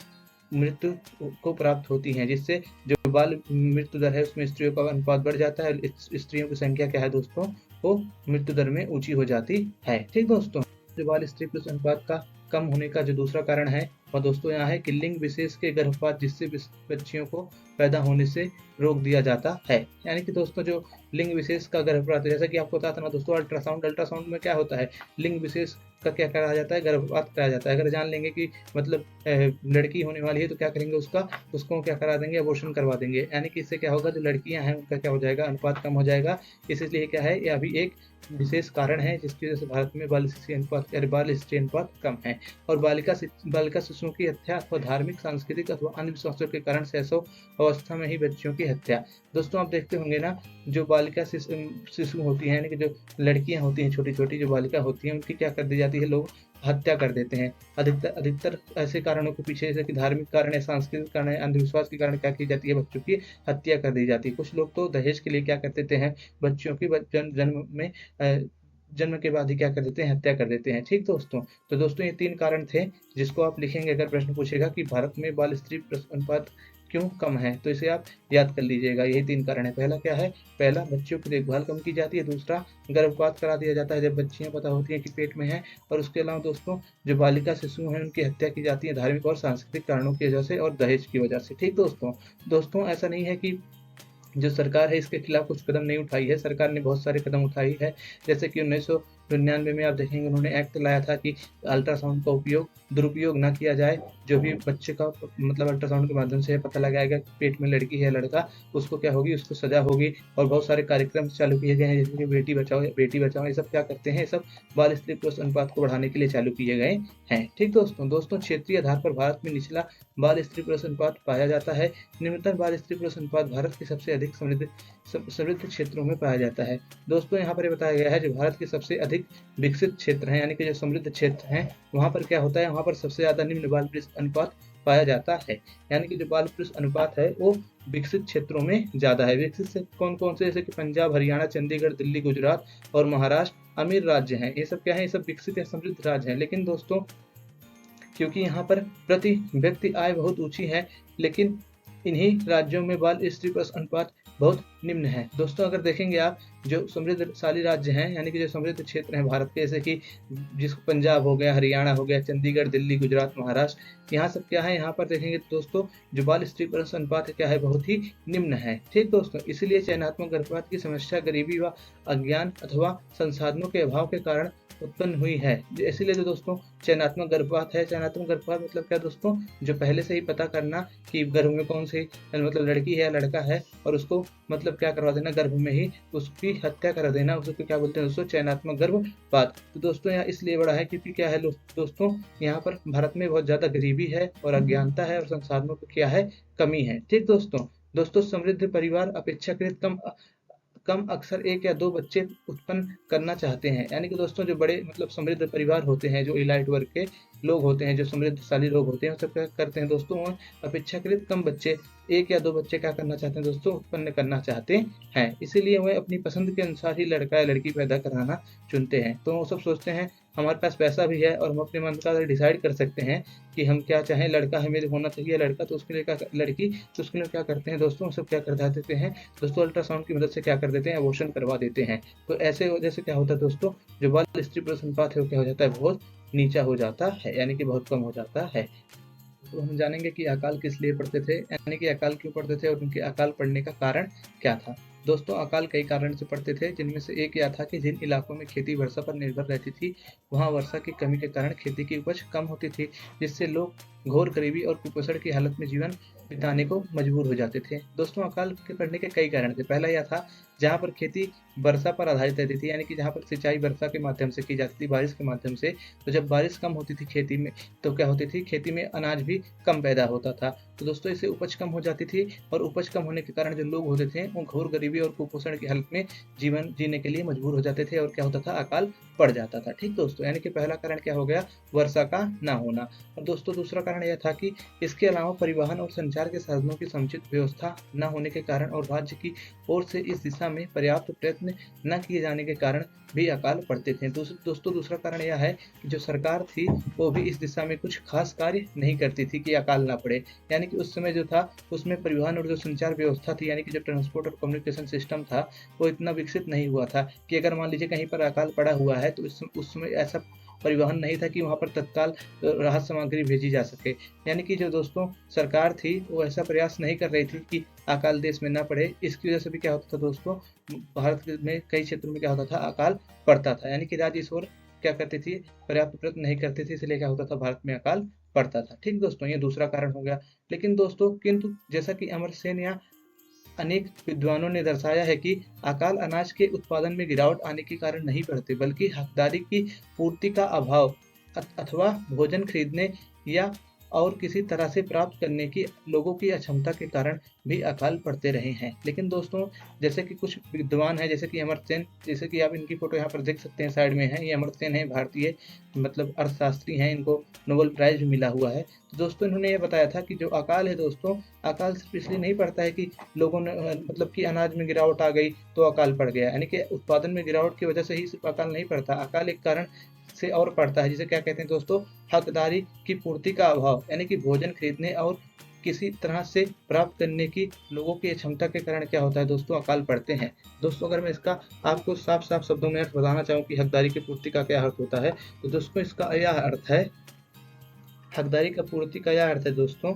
मृत्यु को प्राप्त होती हैं, जिससे जो बाल मृत्यु दर है उसमें स्त्रियों का अनुपात बढ़ जाता है। स्त्रियों की संख्या क्या है दोस्तों, वो मृत्यु दर में ऊंची हो जाती है। ठीक दोस्तों, जो बाल स्त्री पुरुष अनुपात का कम होने का जो दूसरा कारण है वह दोस्तों यहाँ है कि लिंग विशेष के गर्भपात, जिससे बच्चियों को पैदा होने से रोक दिया जाता है। यानी कि दोस्तों जो लिंग विशेष का गर्भपात, जैसा कि आपको पता था ना दोस्तों, अल्ट्रासाउंड में क्या होता है, लिंग विशेष का क्या कराया जाता है, गर्भपात कराया जाता है। अगर जान लेंगे कि मतलब लड़की होने वाली है तो क्या करेंगे, उसको क्या करा देंगे, अबॉर्शन करवा देंगे। यानी कि इससे क्या होगा, जो लड़कियां हैं उनका क्या हो जाएगा, अनुपात कम हो जाएगा। इसलिए क्या है, यह भी एक विशेष कारण है जिसकी वजह से भारत में बाल स्त्री अनुपात कम है। और बालिका शिशुओं की हत्या अथवा धार्मिक, सांस्कृतिक अथवा अन्य विश्वासों के कारण शैशव अवस्था में ही बच्चियों की हत्या। दोस्तों आप देखते होंगे ना, जो बालिका शिशु होती है, यानी कि जो लड़कियां होती हैं, छोटी छोटी जो बालिका होती हैं, उनकी क्या कर दी जाती है, लोग हत्या कर देते हैं। अधिकतर ऐसे कारणों के पीछे, जैसे कि धार्मिक कारण है, सांस्कृतिक कारण है, अंधविश्वास के कारण क्या की जाती है, बच्चों की हत्या कर दी जाती है। कुछ लोग तो दहेज के लिए क्या कर देते हैं, बच्चों की जन्म के बाद ही क्या कर देते हैं, हत्या कर देते हैं। ठीक दोस्तों, तो दोस्तों ये 3 कारण थे जिसको आप लिखेंगे अगर प्रश्न पूछेगा कि भारत में बाल स्त्री अनुपात क्यों कम है, तो इसे आप याद कर लीजिएगा। यही 3 कारण है। पहला क्या है, पहला बच्चों की देखभाल कम की जाती है, दूसरा गर्भपात करा दिया जाता है जब बच्चियां पता होती हैं कि पेट में है, और उसके अलावा दोस्तों जो बालिका शिशु हैं उनकी हत्या की जाती है धार्मिक और सांस्कृतिक कारणों की वजह से और दहेज की वजह से। ठीक दोस्तों ऐसा नहीं है कि जो सरकार है इसके खिलाफ कुछ कदम नहीं उठाई है, सरकार ने बहुत सारे कदम उठाई है। जैसे कि 1999 में आप देखेंगे उन्होंने एक्ट लाया था कि अल्ट्रासाउंड का दुरुपयोग ना किया जाए। जो भी बच्चे का मतलब अल्ट्रासाउंड के माध्यम से पता लगाएगा कि पेट में लड़की है लड़का, उसको क्या होगी, उसको सजा होगी। और बहुत सारे कार्यक्रम चालू किए गए हैं, जैसे कि बेटी बचाओ, ये सब क्या करते हैं, ये सब बाल स्त्री पुरुष अनुपात को बढ़ाने के लिए चालू किए गए हैं। ठीक दोस्तों क्षेत्रीय आधार पर भारत में निचला बाल स्त्री पुरुष अनुपात पाया जाता है। निम्नतम बाल स्त्री पुरुष अनुपात भारत के सबसे अधिक समृद्ध क्षेत्रों में पाया जाता है। दोस्तों यहाँ पर बताया गया है जो भारत के सबसे अधिक विकसित क्षेत्र हैं, यानी कि जो समृद्ध क्षेत्र हैं, वहाँ पर क्या होता है, वहाँ पर सबसे ज्यादा निम्न बाल पुरुष अनुपात पाया जाता है। यानी कि जो बाल पुरुष अनुपात है वो विकसित क्षेत्रों में ज्यादा है। विकसित से कौन से, जैसे कि पंजाब, हरियाणा, चंडीगढ़, दिल्ली, गुजरात और महाराष्ट्र अमीर राज्य हैं। ये सब क्या है, ये सब विकसित या समृद्ध राज्य हैं। लेकिन दोस्तों क्योंकि यहाँ पर प्रति व्यक्ति आय बहुत ऊंची है, लेकिन इन्हीं राज्यों में बाल स्त्री पुरुष अनुपात बहुत निम्न है। दोस्तों अगर देखेंगे आप, जो समृद्धशाली राज्य हैं, यानी कि जो समृद्ध क्षेत्र हैं भारत के, जैसे कि जिसको पंजाब हो गया, हरियाणा हो गया, चंडीगढ़, दिल्ली, गुजरात, महाराष्ट्र, यहाँ सब क्या है, यहाँ पर देखेंगे दोस्तों जो बाल स्त्री पुरुष अनुपात क्या है, बहुत ही निम्न है। ठीक दोस्तों, इसलिए चयनात्मक गर्भपात की समस्या गरीबी व अज्ञान अथवा संसाधनों के अभाव के कारण उत्पन्न हुई है। इसीलिए जो दोस्तों चयनात्मक गर्भपात है, चयनात्मक गर्भपात मतलब क्या दोस्तों, जो पहले से ही पता करना कि गर्भ में कौन सी मतलब लड़की है या लड़का है, और उसको मतलब क्या करवा देना, गर्भ में ही उसकी हत्या करा देना, उसको क्या बोलते हैं दोस्तों, चयनात्मक गर्भपात। तो दोस्तों यहाँ इसलिए बड़ा है क्योंकि क्या है दोस्तों, यहाँ पर भारत में बहुत ज्यादा गरीबी है और अज्ञानता है और संसाधनों की क्या है, कमी है। ठीक दोस्तों समृद्ध परिवार अपेक्षाकृत कम अक्सर 1 या 2 बच्चे उत्पन्न करना चाहते हैं। यानी कि दोस्तों जो बड़े मतलब समृद्ध परिवार होते हैं, जो इलाइट वर्ग के लोग होते हैं, जो समृद्धशाली लोग होते हैं, वो सब क्या करते हैं दोस्तों, वो अपेक्षाकृत कम बच्चे, 1 या 2 बच्चे क्या करना चाहते हैं दोस्तों, उत्पन्न करना चाहते हैं। इसीलिए वह अपनी पसंद के अनुसार ही लड़का या लड़की पैदा कराना चुनते हैं। तो वो सब सोचते हैं हमारे पास पैसा भी है और हम अपने मन का डिसाइड कर सकते हैं कि हम क्या चाहें, लड़का हमें होना चाहिए लड़का, तो उसके लिए क्या, लड़की तो उसके लिए क्या करते हैं दोस्तों, सब क्या कर देते हैं दोस्तों, अल्ट्रासाउंड की मदद से क्या कर देते हैं, अबॉर्शन करवा देते हैं। तो ऐसे वजह से क्या होता है दोस्तों, जो बाल स्त्री पुरुष अनुपात है वो क्या हो जाता है, बहुत नीचा हो जाता है, यानी कि बहुत कम हो जाता है। तो हम जानेंगे कि अकाल किस लिए पड़ते थे, यानी कि अकाल क्यों पड़ते थे और उनके अकाल पड़ने का कारण क्या था। दोस्तों अकाल कई कारण से पड़ते थे, जिनमें से एक यह था कि जिन इलाकों में खेती वर्षा पर निर्भर रहती थी, वहां वर्षा की कमी के कारण खेती की उपज कम होती थी, जिससे लोग घोर गरीबी और कुपोषण की हालत में जीवन बिताने को मजबूर हो जाते थे। दोस्तों अकाल के पड़ने के कई कारण थे। पहला यह था, जहाँ पर खेती वर्षा पर आधारित रहती थी, यानी कि जहाँ पर सिंचाई वर्षा के माध्यम से की जाती थी, बारिश के माध्यम से, तो जब बारिश कम होती थी खेती में, तो क्या होती थी, खेती में अनाज भी कम पैदा होता था। तो दोस्तों इससे उपज कम हो जाती थी, और उपज कम होने के कारण जो लोग होते थे वो घोर गरीबी और कुपोषण की हालत में जीवन जीने के लिए मजबूर हो जाते थे, और क्या होता था, अकाल पड़ जाता था। ठीक दोस्तों, यानी कि पहला कारण क्या हो गया, वर्षा का ना होना। और दोस्तों दूसरा कारण यह था कि इसके अलावा परिवहन और संचार के साधनों की समुचित व्यवस्था न होने के कारण और राज्य की ओर से इस दिशा में पर्याप्त प्रयत्न न किए जाने के कारण भी अकाल पड़ते थे। दोस्तों दूसरा कारण यह है कि जो सरकार थी वो भी इस दिशा में कुछ खास कार्य नहीं करती थी कि अकाल ना पड़े, यानी कि उस समय जो था उसमें परिवहन और जो संचार व्यवस्था थी, यानी कि जो ट्रांसपोर्ट और कम्युनिकेशन सिस्टम था, वो इतना विकसित नहीं हुआ था कि अगर मान लीजिए कहीं पर अकाल पड़ा हुआ है तो उस समय ऐसा परिवहन नहीं था कि वहाँ पर तत्काल राहत सामग्री भेजी जा सके। यानी कि जो दोस्तों सरकार थी वो ऐसा प्रयास नहीं कर रही थी कि अकाल देश में ना पड़े। इसकी वजह से भी क्या होता था दोस्तों, भारत में कई क्षेत्रों में क्या होता था, अकाल पड़ता था, यानी कि राज्य इस ओर क्या करती थी, पर्याप्त प्रयत्न नहीं करती थी, इसलिए क्या होता था, भारत में अकाल पड़ता था। ठीक दोस्तों, ये दूसरा कारण हो गया। लेकिन दोस्तों किंतु जैसा कि अमर्त्य सेन या अनेक विद्वानों ने दर्शाया है कि अकाल अनाज के उत्पादन में गिरावट आने के कारण नहीं बढ़ते, बल्कि हकदारी की पूर्ति का अभाव अथवा भोजन खरीदने या और किसी तरह से प्राप्त करने की लोगों की अक्षमता के कारण भी अकाल पड़ते रहे हैं। लेकिन दोस्तों जैसे कि कुछ विद्वान हैं, जैसे कि अमर्त्य सेन, जैसे कि आप इनकी फोटो यहाँ पर देख सकते हैं, साइड में है, ये अमर्त्य सेन है, भारतीय मतलब अर्थशास्त्री हैं, इनको नोबेल प्राइज भी मिला हुआ है। तो दोस्तों इन्होंने ये बताया था कि जो अकाल है दोस्तों, अकाल सिर्फ इसलिए नहीं पड़ता है कि लोगों ने मतलब कि अनाज में गिरावट आ गई तो अकाल पड़ गया, यानी कि उत्पादन में गिरावट की वजह से ही सिर्फ अकाल नहीं पड़ता, अकाल एक कारण से और पड़ता है, जिसे क्या कहते हैं दोस्तों, हकदारी की पूर्ति का अभाव, यानी कि भोजन खरीदने और किसी तरह से प्राप्त करने की लोगों की क्षमता के कारण क्या होता है दोस्तों, अकाल पड़ते हैं। दोस्तों अगर मैं इसका आपको साफ साफ शब्दों में अर्थ बताना चाहूँ कि हकदारी की पूर्ति का क्या अर्थ होता है, तो दोस्तों इसका यह अर्थ है, हकदारी का पूर्ति का यह अर्थ है दोस्तों,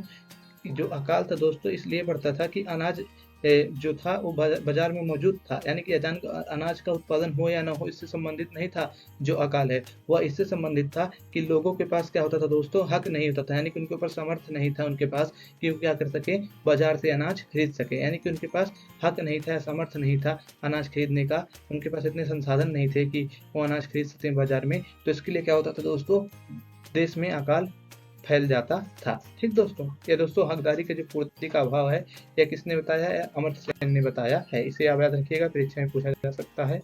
जो अकाल था दोस्तों इसलिए बढ़ता था कि अनाज जो था वो बाजार में मौजूद था, यानी कि अनाज का उत्पादन हो या ना हो इससे संबंधित नहीं था। जो अकाल है वह इससे संबंधित था कि लोगों के पास क्या होता था दोस्तों, हक नहीं होता था, यानी कि उनके ऊपर सामर्थ्य नहीं था उनके पास कि वो क्या कर सके, बाजार से अनाज खरीद सके, यानी कि उनके पास हक नहीं था, सामर्थ्य नहीं था अनाज खरीदने का, उनके पास इतने संसाधन नहीं थे कि वो अनाज खरीद सकते बाजार में। तो इसके लिए क्या होता था दोस्तों, देश में अकाल फैल जाता था। ठीक दोस्तों, ये दोस्तों हकदारी के जो पूर्ति का अभाव है, यह किसने बताया है, अमर्त्य सेन ने बताया है। इसे आप याद रखिएगा, परीक्षा में पूछा जा सकता है।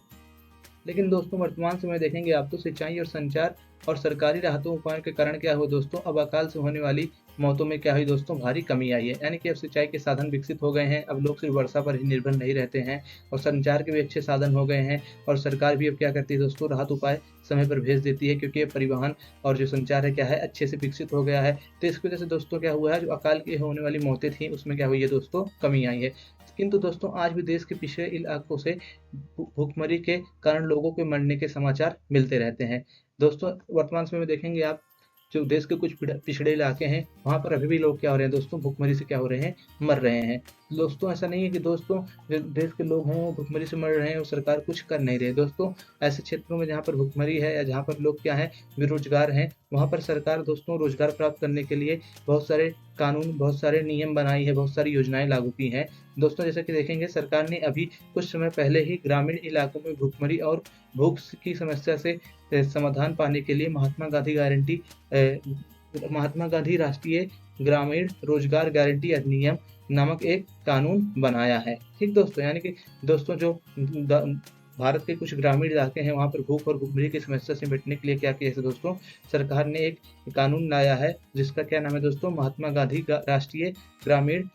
लेकिन दोस्तों वर्तमान समय देखेंगे आप तो सिंचाई और संचार और सरकारी राहतों उपायों के कारण क्या हुआ दोस्तों, अब अकाल से होने वाली मौतों में क्या हुई दोस्तों, भारी कमी आई है। यानी कि अब सिंचाई के साधन विकसित हो गए हैं, अब लोग सिर्फ वर्षा पर ही निर्भर नहीं रहते हैं, और संचार के भी अच्छे साधन हो गए हैं, और सरकार भी अब क्या करती है दोस्तों, राहत उपाय समय पर भेज देती है, क्योंकि परिवहन और जो संचार है क्या है, अच्छे से विकसित हो गया है। तो इसकी वजह से दोस्तों क्या हुआ है, जो अकाल की होने वाली मौतें थी उसमें क्या हुई है दोस्तों, कमी आई है। किंतु दोस्तों आज भी देश के पिछड़े इलाकों से भूखमरी के कारण लोगों के मरने के समाचार मिलते रहते हैं। दोस्तों वर्तमान समय में देखेंगे आप, जो देश के कुछ पिछड़े इलाके हैं वहाँ पर अभी भी लोग क्या हो रहे हैं दोस्तों, भूखमरी से क्या हो रहे हैं, मर रहे हैं। दोस्तों ऐसा नहीं है कि दोस्तों जो देश के लोग हैं वो भूखमरी से मर रहे हैं और सरकार कुछ कर नहीं रही। दोस्तों ऐसे क्षेत्रों में जहाँ पर भूखमरी है या जहाँ पर लोग क्या है, बेरोजगार हैं, वहाँ पर सरकार दोस्तों रोजगार प्राप्त करने के लिए बहुत सारे कानून, बहुत सारे नियम बनाई है, बहुत सारी योजनाएं लागू की हैं। दोस्तों जैसे कि देखेंगे, सरकार ने अभी कुछ समय पहले ही ग्रामीण इलाकों में भूखमरी और भूख की समस्या से समाधान पाने के लिए महात्मा गांधी राष्ट्रीय ग्रामीण रोजगार गारंटी अधिनियम नामक एक कानून बनाया है। ठीक दोस्तों, यानी कि दोस्तों जो भारत के कुछ ग्रामीण इलाके हैं, वहाँ पर भूख और भूखमरी की समस्या से निपटने के लिए क्या किया है दोस्तों, सरकार ने एक कानून लाया है जिसका क्या नाम है दोस्तों, महात्मा गांधी राष्ट्रीय ग्रामीण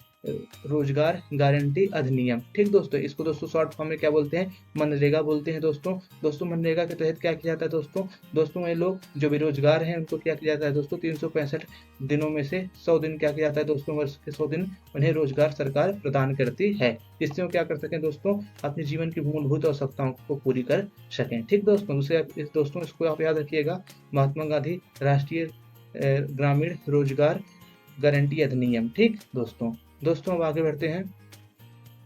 रोजगार गारंटी अधिनियम। ठीक दोस्तों, इसको दोस्तों शॉर्ट फॉर्म में क्या बोलते हैं, मनरेगा बोलते हैं दोस्तों। दोस्तों मनरेगा के तहत क्या किया जाता है दोस्तों ये लोग जो बेरोजगार हैं उनको क्या किया जाता है दोस्तों, 365 दिनों में से 100 दिन क्या किया जाता है दोस्तों, वर्ष के 100 दिन उन्हें रोजगार सरकार प्रदान करती है, जिससे वो क्या कर सकें दोस्तों, अपने जीवन की मूलभूत आवश्यकताओं को पूरी कर सकें। ठीक दोस्तों, दूसरे दोस्तों इसको आप याद रखिएगा, महात्मा गांधी राष्ट्रीय ग्रामीण रोजगार गारंटी अधिनियम। ठीक दोस्तों अब आगे बढ़ते हैं।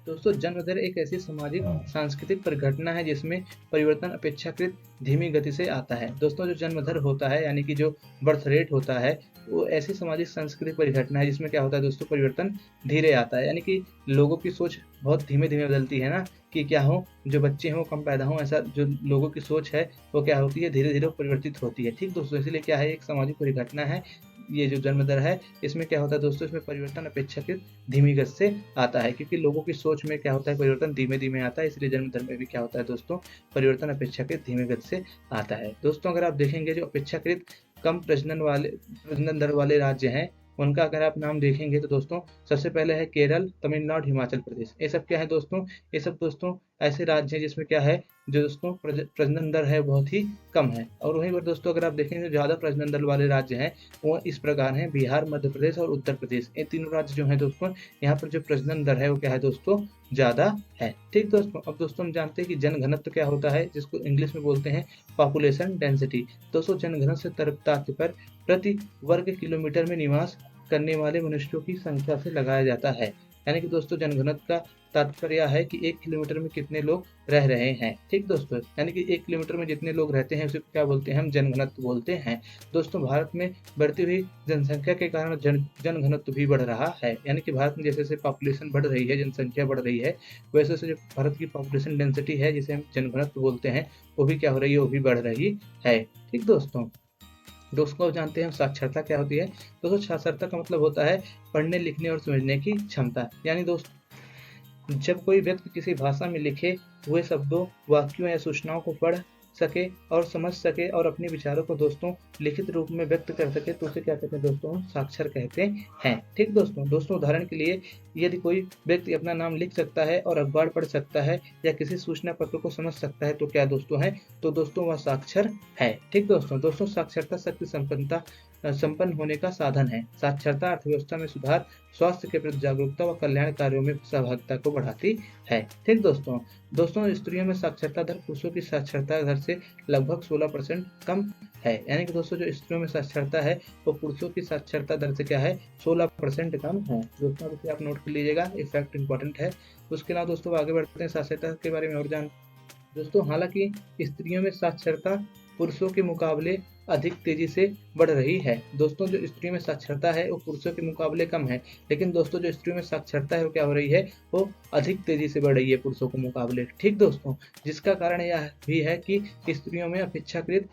दोस्तों जन्म दर एक ऐसी सामाजिक सांस्कृतिक परिघटना है जिसमें परिवर्तन अपेक्षाकृत धीमी गति से आता है। दोस्तों जो जन्म दर होता है यानी कि जो बर्थ रेट होता है, वो ऐसी सामाजिक सांस्कृतिक परिघटना है जिसमें क्या होता है दोस्तों, परिवर्तन धीरे आता है, यानी कि लोगों की सोच बहुत धीमे धीमे बदलती है ना, कि क्या हो, जो बच्चे हैं वो कम पैदा हों, ऐसा जो लोगों की सोच है वो क्या होती है, धीरे धीरे परिवर्तित होती है। ठीक दोस्तों, इसलिए क्या है, एक सामाजिक परिघटना है ये जो जन्म दर है। इसमें क्या होता है दोस्तों, इसमें परिवर्तन अपेक्षाकृत धीमी गति से आता है, क्योंकि लोगों की सोच में क्या होता है, परिवर्तन धीमे धीमे आता है, इसलिए जन्म दर में भी क्या होता है दोस्तों, परिवर्तन अपेक्षाकृत धीमी गति से आता है। दोस्तों अगर आप देखेंगे जो अपेक्षाकृत कम प्रजनन दर वाले राज्य हैं, उनका अगर आप नाम देखेंगे तो दोस्तों सबसे पहले है केरल, तमिलनाडु, हिमाचल प्रदेश। ये सब क्या है दोस्तों, ये सब दोस्तों ऐसे राज्य हैं जिसमें क्या है, जो दोस्तों प्रजनन दर है बहुत ही कम है। और वहीं पर दोस्तों अगर आप देखेंगे ज्यादा प्रजनन दर वाले राज्य हैं वो इस प्रकार हैं, बिहार, मध्य प्रदेश और उत्तर प्रदेश। ये तीनों राज्य जो है दोस्तों, यहाँ पर जो प्रजनन दर है वो क्या है दोस्तों, ज्यादा है। ठीक दोस्तों, अब दोस्तों हम जानते हैं कि जनघनत्व क्या होता है, जिसको इंग्लिश में बोलते हैं पॉपुलेशन डेंसिटी। दोस्तों जनघनत्व तात्पर्य पर प्रति वर्ग किलोमीटर में निवास करने वाले मनुष्यों की संख्या से लगाया जाता है। यानी कि दोस्तों जनघनत्व का तात्पर्य है कि 1 किलोमीटर में कितने लोग रह रहे हैं। ठीक दोस्तों, यानी कि 1 किलोमीटर में जितने लोग रहते हैं उसे क्या बोलते हैं, हम जनघनत्व बोलते हैं। दोस्तों भारत में बढ़ती हुई जनसंख्या के कारण जनघनत्व भी बढ़ रहा है, यानी कि भारत में जैसे जैसे पॉपुलेशन बढ़ रही है, जनसंख्या बढ़ रही है, वैसे वैसे जो भारत की पॉपुलेशन डेंसिटी है जिसे हम जनघनत्व बोलते हैं, वो भी क्या हो रही है, वो भी बढ़ रही है। ठीक दोस्तों जानते हैं साक्षरता क्या होती है। दोस्तों साक्षरता का मतलब होता है पढ़ने लिखने और समझने की क्षमता। यानी दोस्तों जब कोई व्यक्ति किसी भाषा में लिखे हुए शब्दों, वाक्यों या सूचनाओं को पढ़ सके और समझ सके और अपने विचारों को दोस्तों लिखित रूप में व्यक्त कर सके, तो उसे क्या कहते हैं दोस्तों, हम साक्षर कहते हैं। ठीक दोस्तों उदाहरण के लिए यदि कोई व्यक्ति अपना नाम लिख सकता है और अखबार पढ़ सकता है या किसी सूचना पत्र को समझ सकता है, तो क्या दोस्तों है, तो दोस्तों वह साक्षर है। ठीक दोस्तों साक्षरता शक्ति संपन्न होने का साधन है। साक्षरता अर्थव्यवस्था में सुधार, स्वास्थ्य के प्रति जागरूकता व कल्याण कार्यों में सहभागिता को बढ़ाती है। ठीक दोस्तों स्त्रियों में साक्षरता दर पुरुषों की साक्षरता दर से लगभग 16% कम है। यानी कि दोस्तों जो स्त्रियों में साक्षरता है वो पुरुषों की साक्षरता दर से क्या है, 16% कम है। दोस्तों इसे आप नोट कर लीजिएगा, ये फैक्ट इंपॉर्टेंट है। उसके अलावा दोस्तों आगे बढ़ते हैं साक्षरता के बारे में और जान। दोस्तों हालांकि स्त्रियों में साक्षरता पुरुषों के मुकाबले अधिक तेजी से बढ़ रही है। दोस्तों जो स्त्रियों में साक्षरता है वो पुरुषों के मुकाबले कम है, लेकिन दोस्तों जो स्त्रियों में साक्षरता है वो क्या हो रही है, वो अधिक तेजी से बढ़ रही है पुरुषों के मुकाबले। ठीक दोस्तों, जिसका कारण यह भी है कि स्त्रियों में अपेक्षाकृत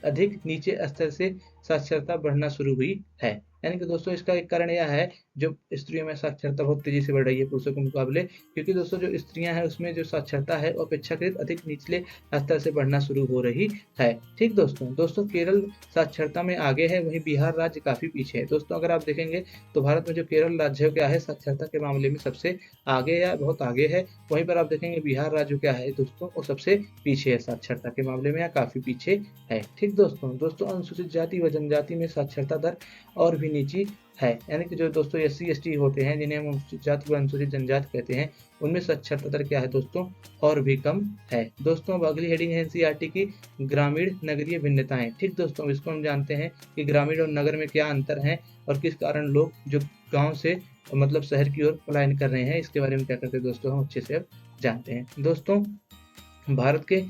अधिक नीचे स्तर से साक्षरता बढ़ना शुरू हुई है। यानी कि दोस्तों इसका एक कारण यह है जो स्त्रियों में साक्षरता बहुत तेजी से बढ़ रही है पुरुषों के मुकाबले, क्योंकि दोस्तों जो स्त्रियां हैं उसमें जो साक्षरता है वो अपेक्षाकृत अधिक निचले स्तर से बढ़ना शुरू हो रही है। ठीक दोस्तों केरल साक्षरता में आगे है, वहीं बिहार राज्य काफी पीछे है। दोस्तों अगर आप देखेंगे तो भारत में जो केरल राज्य क्या है, साक्षरता के मामले में सबसे आगे या बहुत आगे है। वहीं पर आप देखेंगे बिहार राज्य क्या है दोस्तों, वो सबसे पीछे है साक्षरता के मामले में, या काफी पीछे है। ठीक दोस्तों अनुसूचित जाति व जनजाति में साक्षरता दर और भी नीची है। यानी कि जो दोस्तों SC/ST होते हैं, जिन्हें हम अनुसूचित जाति व अनुसूचित जनजाति कहते हैं, उनमें साक्षरता दर क्या है दोस्तों, और भी कम है। दोस्तों अब अगली हेडिंग है NCERT की ग्रामीण नगरीय भिन्नताएं। ठीक दोस्तों इसको हम जानते हैं कि ग्रामीण और नगर में क्या अंतर है और किस कारण लोग जो गाँव से मतलब शहर की ओर पलायन कर रहे हैं, इसके बारे में क्या करते हैं दोस्तों, हम अच्छे से अब जानते हैं। दोस्तों भारत के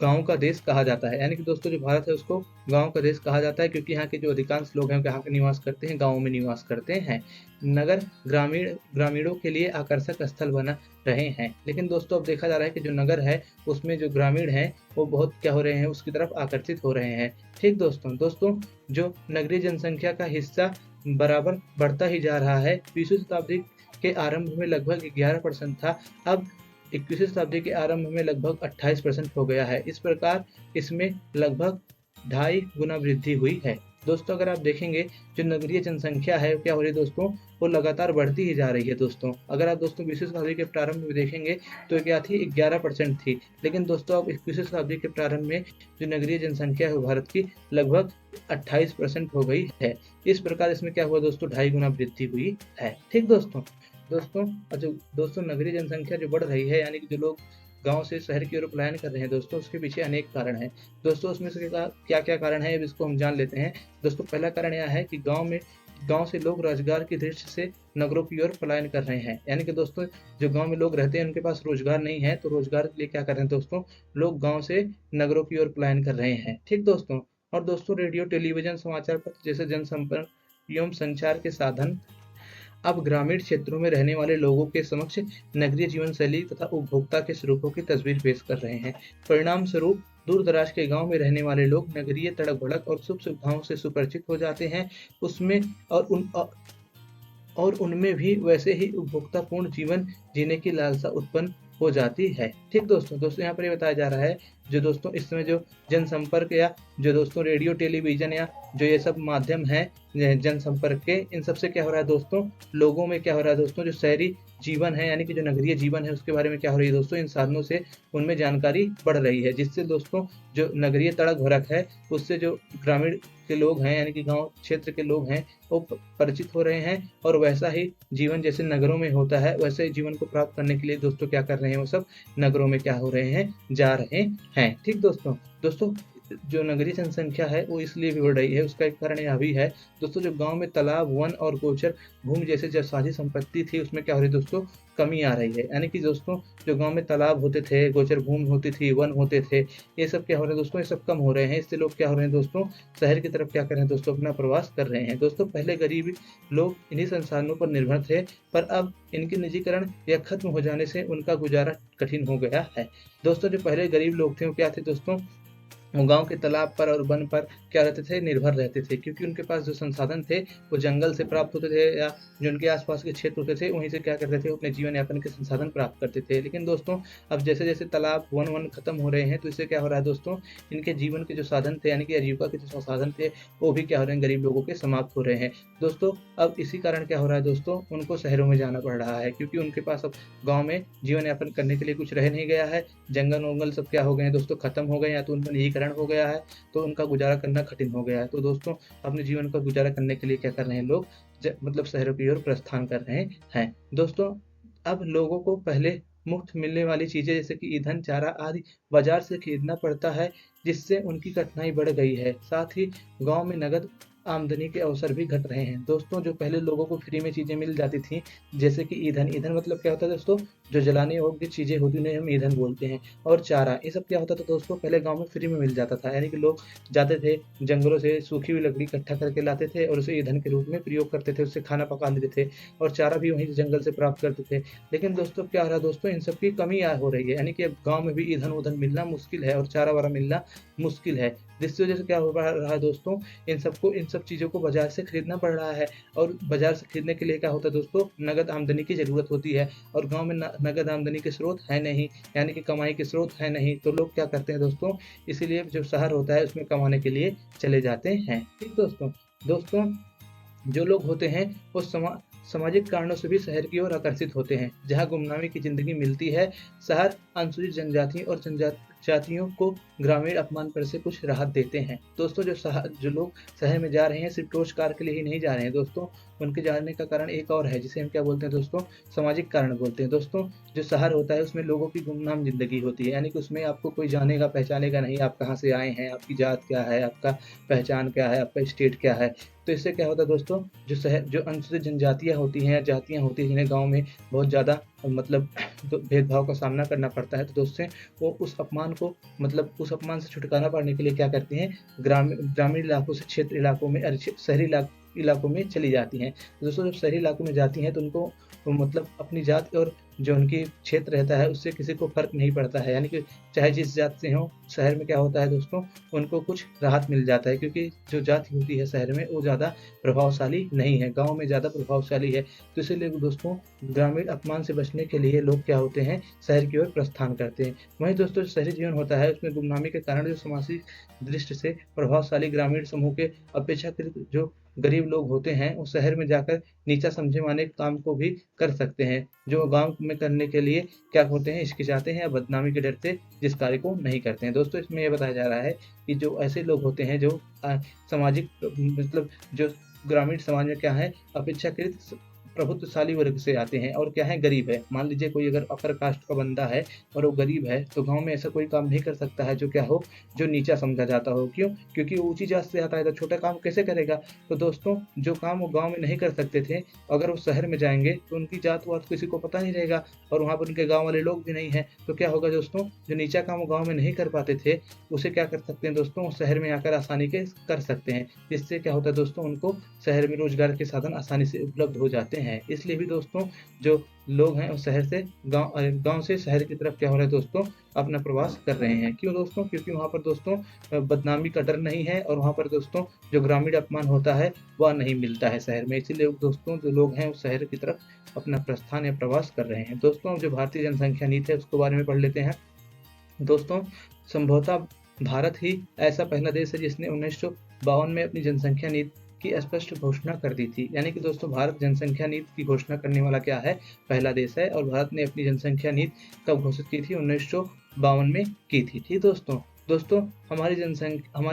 गाँव का देश कहा जाता है, यानी कि दोस्तों जो भारत है उसको गाँव का देश कहा जाता है, क्योंकि यहाँ के जो अधिकांश लोग हैं यहाँ के निवास करते हैं, गाँव में निवास करते हैं। नगर ग्रामीणों के लिए आकर्षक स्थल बना रहे हैं, लेकिन दोस्तों अब देखा जा रहा है कि जो नगर है उसमें जो ग्रामीण हैं वो बहुत क्या हो रहे हैं, उसकी तरफ आकर्षित हो रहे हैं। ठीक दोस्तों जो नगरीय जनसंख्या का हिस्सा बराबर बढ़ता ही जा रहा है। 20वीं शताब्दी के आरंभ में लगभग 11% था, अब 21वीं शताब्दी के आरंभ में लगभग 28% हो गया है। इस प्रकार इसमें लगभग 2.5 गुना वृद्धि हुई है। दोस्तों अगर आप देखेंगे जो नगरीय जनसंख्या है क्या हो रही है दोस्तों, वो लगातार बढ़ती ही जा रही है दोस्तों। अगर आप दोस्तों 20वीं शताब्दी के प्रारंभ में देखेंगे तो क्या थी, 11% थी, लेकिन दोस्तों अब 21वीं शताब्दी के प्रारंभ में जो नगरीय जनसंख्या है भारत की लगभग 28% हो गई है। इस प्रकार इसमें क्या हुआ दोस्तों, 2.5 गुना वृद्धि हुई है। ठीक दोस्तों। दोस्तों नगरीय जनसंख्या जो बढ़ रही है, यानी कि जो लोग गांव से शहर की ओर पलायन कर रहे हैं दोस्तों, उसके पीछे अनेक कारण हैं। दोस्तों उसमें से क्या क्या कारण है, अब इसको हम जान लेते हैं। दोस्तों पहला कारण यह है कि गांव से लोग रोजगार की दृष्टि से नगरों की ओर पलायन कर रहे हैं। यानी कि दोस्तों जो गांव में लोग रहते हैं उनके पास रोजगार नहीं है, तो रोजगार के लिए क्या कर रहे हैं दोस्तों, लोग गांव से नगरों की ओर पलायन कर रहे हैं। ठीक दोस्तों। और दोस्तों रेडियो, टेलीविजन, समाचार पत्र जैसे जनसंपर्क एवं संचार के साधन अब ग्रामीण क्षेत्रों में रहने वाले लोगों के समक्ष नगरीय जीवन शैली तथा उपभोक्ता के स्वरूपों की तस्वीर पेश कर रहे हैं। परिणाम स्वरूप दूर दराज के गांव में रहने वाले लोग नगरीय तड़क भड़क और सुख सुविधाओं से सुपरिचित हो जाते हैं, उसमें और उनमें भी वैसे ही उपभोक्तापूर्ण जीवन जीने की लालसा उत्पन्न हो जाती है। ठीक दोस्तों यहाँ पर ये बताया जा रहा है जो दोस्तों इस समय जो जनसंपर्क या जो दोस्तों रेडियो, टेलीविजन या जो ये सब माध्यम है जनसंपर्क के, इन सबसे क्या हो रहा है दोस्तों, लोगों में क्या हो रहा है दोस्तों, जो शहरी जीवन है यानी कि जो नगरीय जीवन है उसके बारे में क्या हो रही है दोस्तों, इन साधनों से उनमें जानकारी बढ़ रही है, जिससे दोस्तों जो नगरीय तड़क भड़क है उससे जो ग्रामीण के लोग हैं यानी कि गांव क्षेत्र के लोग हैं वो परिचित हो रहे हैं, और वैसा ही जीवन जैसे नगरों में होता है वैसे जीवन को प्राप्त करने के लिए दोस्तों क्या कर रहे हैं, वो सब नगरों में क्या हो रहे हैं, जा रहे हैं। ठीक दोस्तों जो नगरीय जनसंख्या है वो इसलिए भी बढ़ रही है, उसका एक कारण यह भी है दोस्तों, जो गांव में तालाब, वन और गोचर भूमि जैसे जो साझी संपत्ति थी उसमें क्या हो रही है दोस्तों, कमी आ रही है। यानी कि दोस्तों जो गांव में तालाब होते थे, गोचर भूमि होती थी, वन होते थे, ये सब क्या हो रहे हैं दोस्तों, ये सब कम हो रहे हैं। इससे लोग क्या हो रहे हैं दोस्तों, शहर की तरफ क्या कर रहे हैं दोस्तों, अपना प्रवास कर रहे हैं। दोस्तों पहले गरीब लोग इन्हीं संसाधनों पर निर्भर थे, पर अब इनके निजीकरण या खत्म हो जाने से उनका गुजारा कठिन हो गया है। दोस्तों जो पहले गरीब लोग थे वो क्या थे दोस्तों, वो गांव के तालाब पर और वन पर क्या रहते थे, निर्भर रहते थे, क्योंकि उनके पास जो संसाधन थे वो जंगल से प्राप्त होते थे या जो उनके आसपास के क्षेत्र होते थे वहीं से क्या करते थे, अपने जीवन यापन के संसाधन प्राप्त करते थे। लेकिन दोस्तों अब जैसे जैसे तालाब, वन खत्म हो रहे हैं तो इससे क्या हो रहा है दोस्तों, इनके जीवन के जो साधन थे यानी कि आजीविका के जो साधन थे वो भी क्या हो रहे हैं, गरीब लोगों के समाप्त हो रहे हैं। दोस्तों अब इसी कारण क्या हो रहा है दोस्तों, उनको शहरों में जाना पड़ रहा है, क्योंकि उनके पास अब गाँव में जीवन यापन करने के लिए कुछ रह नहीं गया है, जंगल वंगल सब क्या हो गए हैं दोस्तों, खत्म हो गए, या तो उनका निजीकरण हो गया है, तो उनका गुजारा करना कठिन हो गया है। तो दोस्तों अपने जीवन का गुजारा करने के लिए क्या कर रहे हैं लोग, मतलब शहरों की ओर प्रस्थान कर रहे हैं। दोस्तों अब लोगों को पहले मुफ्त मिलने वाली चीजें जैसे कि ईंधन, चारा आदि बाजार से खरीदना पड़ता है, जिससे उनकी कठिनाई बढ़ गई है। साथ ही गांव में नगद आमदनी के अवसर भी घट रहे हैं। दोस्तों जो पहले लोगों को फ्री में चीजें मिल जाती थी जैसे कि ईंधन मतलब क्या होता है दोस्तों, जो जलाने योग्य चीजें होती उन्हें हम ईंधन बोलते हैं, और चारा, ये सब क्या होता था दोस्तों, पहले गांव में फ्री में मिल जाता था। यानी कि लोग जाते थे जंगलों से सूखी हुई लकड़ी इकट्ठा करके लाते थे और उसे ईंधन के रूप में प्रयोग करते थे, उससे खाना पका लेते थे, और चारा भी वहीं जंगल से प्राप्त करते थे। लेकिन दोस्तों क्या हो रहा है दोस्तों, इन सब की कमी हो रही है, यानी कि अब गाँव में भी ईंधन उधन मिलना मुश्किल है और चारा वारा मिलना मुश्किल है, जिसकी वजह से क्या हो रहा है दोस्तों, इन सब चीज़ों को बाजार से खरीदना पड़ रहा है। और बाजार से खरीदने के लिए क्या होता है दोस्तों, नगद आमदनी की ज़रूरत होती है, और गांव में नगद आमदनी के स्रोत है नहीं, यानी कि कमाई के स्रोत है नहीं, तो लोग क्या करते हैं दोस्तों, इसीलिए जो शहर होता है उसमें कमाने के लिए चले जाते हैं। ठीक दोस्तों जो लोग होते हैं वो सामाजिक कारणों से भी शहर की ओर आकर्षित होते हैं, जहां गुमनामी की जिंदगी मिलती है। शहर अनुसूचित जनजातियों और जनजातियों को ग्रामीण अपमान पर से कुछ राहत देते हैं। दोस्तों जो लोग शहर में जा रहे हैं सिर्फ रोजगार के लिए ही नहीं जा रहे हैं दोस्तों, उनके जाने का कारण एक और है जिसे हम क्या बोलते हैं दोस्तों, सामाजिक कारण बोलते हैं। दोस्तों जो शहर होता है उसमें लोगों की गुमनाम जिंदगी होती है, यानी कि उसमें आपको कोई जानेगा पहचानेगा नहीं, आप कहाँ से आए हैं, आपकी जात क्या है, आपका पहचान क्या है, आपका स्टेट क्या है। तो इससे क्या होता है दोस्तों, जो अनुसूचित जनजातियाँ होती हैं या जातियाँ होती हैं जिन्हें गाँव में बहुत ज़्यादा मतलब भेदभाव का सामना करना पड़ता है, तो दोस्तों वो उस अपमान से छुटकारा पाने के लिए क्या करती हैं, ग्रामीण इलाकों से क्षेत्र इलाकों में शहरी इलाकों में चली जाती हैं। दोस्तों जब शहरी इलाकों में जाती हैं तो उनको मतलब अपनी जात और जो उनकी क्षेत्र रहता है उससे किसी को फ़र्क नहीं पड़ता है, यानी कि चाहे जिस जात से हों, शहर में क्या होता है दोस्तों, उनको कुछ राहत मिल जाता है, क्योंकि जो जाति होती है शहर में वो ज़्यादा प्रभावशाली नहीं है, गाँव में ज़्यादा प्रभावशाली है। तो इसीलिए दोस्तों ग्रामीण अपमान से बचने के लिए लोग क्या होते हैं, शहर की ओर प्रस्थान करते हैं। वहीं दोस्तों शहरी जीवन होता है उसमें गुमनामी के कारण जो सामाजिक दृष्टि से प्रभावशाली ग्रामीण समूह के अपेक्षाकृत जो गरीब लोग होते हैं, वो शहर में जाकर नीचा समझे माने काम को भी कर सकते हैं, जो गाँव में करने के लिए क्या होते हैं, हिचकिचाते हैं या बदनामी के डर से जिस कार्य को नहीं करते हैं। दोस्तों इसमें ये बताया जा रहा है कि जो ऐसे लोग होते हैं जो सामाजिक मतलब जो ग्रामीण समाज में क्या है, अपेक्षाकृत प्रभुत्वशाली वर्ग से आते हैं और क्या है, गरीब है। मान लीजिए कोई अगर अपर कास्ट का बंदा है और वो गरीब है, तो गाँव में ऐसा कोई काम नहीं कर सकता है जो क्या हो, जो नीचा समझा जाता हो। क्यों? क्योंकि वो ऊँची जात से आता है, तो छोटा काम कैसे करेगा? तो दोस्तों जो काम वो गाँव में नहीं कर सकते थे, अगर वो शहर में जाएँगे तो उनकी जात-वात किसी को पता नहीं रहेगा और वहाँ पर उनके गाँव वाले लोग भी नहीं हैं। तो क्या होगा दोस्तों, जो नीचा काम वो गाँव में नहीं कर पाते थे, उसे क्या कर सकते हैं दोस्तों, शहर में आकर आसानी के कर सकते हैं। इससे क्या होता है दोस्तों, उनको शहर में रोज़गार के साधन आसानी से उपलब्ध हो जाते हैं। इसलिए भी दोस्तों जो लोग हैं वो शहर से गाँव से शहर की तरफ क्या हो रहा है दोस्तों, अपना प्रवास कर रहे हैं। क्यों दोस्तों? क्योंकि वहाँ पर दोस्तों बदनामी का डर नहीं है और वहाँ पर दोस्तों जो ग्रामीण अपमान होता है वह नहीं मिलता है शहर में। इसीलिए दोस्तों जो लोग हैं वो शहर की तरफ अपना प्रस्थान या प्रवास कर रहे हैं। दोस्तों जो भारतीय जनसंख्या नीति है उसके बारे में पढ़ लेते हैं। दोस्तों संभवतः भारत ही ऐसा पहला देश है जिसने 1952 में अपनी जनसंख्या नीति की स्पष्ट घोषणा कर दी थी। यानी कि दोस्तों भारत जनसंख्या नीति की घोषणा करने वाला क्या है, पहला देश है। और भारत ने अपनी जनसंख्या नीति कब घोषित की थी? 1952 में की थी। ठीक दोस्तों, हमारी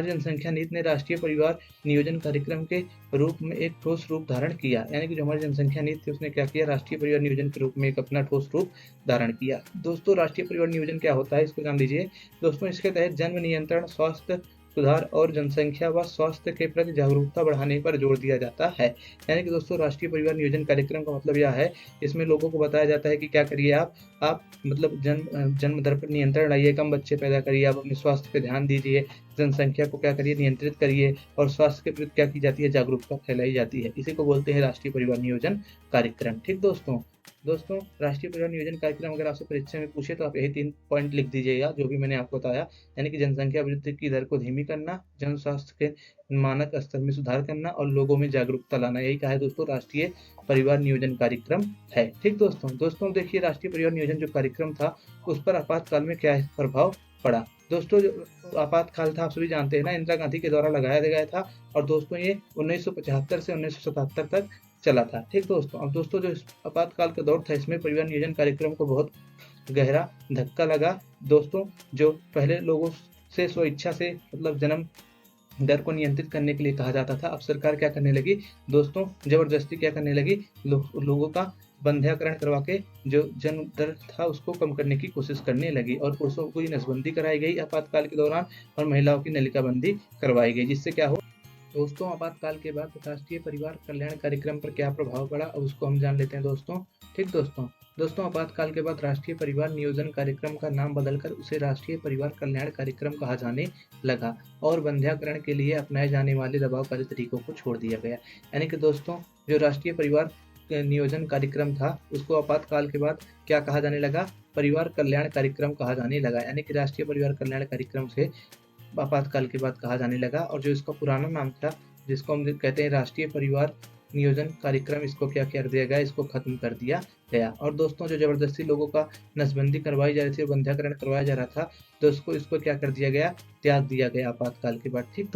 जनसंख्या नीति ने राष्ट्रीय परिवार नियोजन कार्यक्रम के रूप में एक ठोस रूप धारण किया। यानी कि जो हमारी जनसंख्या नीति थी उसने क्या किया, राष्ट्रीय परिवार नियोजन के रूप में एक अपना ठोस रूप धारण किया। दोस्तों राष्ट्रीय परिवार नियोजन क्या होता है इसको जान लीजिए। दोस्तों इसके तहत जन्म नियंत्रण, स्वास्थ्य सुधार और जनसंख्या व स्वास्थ्य के प्रति जागरूकता बढ़ाने पर जोर दिया जाता है। यानी कि दोस्तों राष्ट्रीय परिवार नियोजन कार्यक्रम का मतलब यह है, इसमें लोगों को बताया जाता है कि क्या करिए आप मतलब जन्म दर पर नियंत्रण लाइए, कम बच्चे पैदा करिए, आप अपने स्वास्थ्य पे ध्यान दीजिए, जनसंख्या को क्या करिए, नियंत्रित करिए और स्वास्थ्य के प्रति क्या की जाती है, जागरूकता फैलाई जाती है। इसी को बोलते हैं राष्ट्रीय परिवार नियोजन कार्यक्रम। ठीक दोस्तों राष्ट्रीय परिवार नियोजन कार्यक्रम अगर आपसे परीक्षा में पूछे तो आप यही 3 पॉइंट लिख दीजिएगा जो भी मैंने आपको बताया। यानी कि जनसंख्या वृद्धि की दर को धीमी करना, जन स्वास्थ्य के मानक स्तर में सुधार करना और लोगों में जागरूकता लाना, यही कहा है दोस्तों राष्ट्रीय परिवार नियोजन कार्यक्रम है। ठीक दोस्तों देखिए राष्ट्रीय परिवार नियोजन जो कार्यक्रम था उस पर आपातकाल में क्या प्रभाव पड़ा। दोस्तों जो आपातकाल था आप सभी जानते हैं ना, इंदिरा गांधी के द्वारा लगाया गया था और दोस्तों ये 1975 से 1977 तक चला था। ठीक दोस्तों, अब दोस्तों जो आपातकाल का दौर था इसमें परिवार नियोजन कार्यक्रम को बहुत गहरा धक्का लगा। दोस्तों जो पहले लोगों से स्वेच्छा से मतलब जन्म दर को नियंत्रित करने के लिए कहा जाता था, अब सरकार क्या करने लगी दोस्तों, जबरदस्ती क्या करने लगी, लोगों का बंध्याकरण करवा के जो जन्म दर था उसको कम करने की कोशिश करने लगी और पुरुषों को नसबंदी कराई गई आपातकाल के दौरान और महिलाओं की नलिकाबंदी करवाई गई, जिससे क्या हो दोस्तों आपातकाल के बाद राष्ट्रीय परिवार कल्याण कार्यक्रम पर क्या प्रभाव पड़ा अब उसको हम जान लेते हैं दोस्तों। ठीक दोस्तों आपातकाल के बाद राष्ट्रीय परिवार नियोजन कार्यक्रम का नाम बदलकर उसे राष्ट्रीय परिवार कल्याण कार्यक्रम कहा जाने लगा और बंध्याकरण के लिए अपनाए जाने वाले दबावकारी तरीकों को छोड़ दिया गया। यानी कि दोस्तों जो राष्ट्रीय परिवार नियोजन कार्यक्रम था उसको आपातकाल के बाद क्या कहा जाने लगा, परिवार कल्याण कार्यक्रम कहा जाने लगा। यानी कि राष्ट्रीय परिवार कल्याण कार्यक्रम से आपातकाल के बाद कहा जाने लगा और जो इसका पुराना नाम था जिसको हम कहते हैं राष्ट्रीय परिवार नियोजन कार्यक्रम, इसको क्या कर दिया गया, इसको खत्म कर दिया गया। और दोस्तों जो जबरदस्ती लोगों का नसबंदी करवाई जा रही थी, बंध्याकरण करवाया जा रहा था, तो इसको क्या कर दिया गया, त्याग दिया गया आपातकाल के बाद। ठीक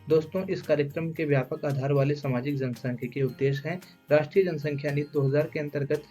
दोस्तों इस कार्यक्रम के व्यापक आधार वाले सामाजिक जनसांख्यिकीय उद्देश्य हैं। राष्ट्रीय जनसंख्या नीति 2000 के अंतर्गत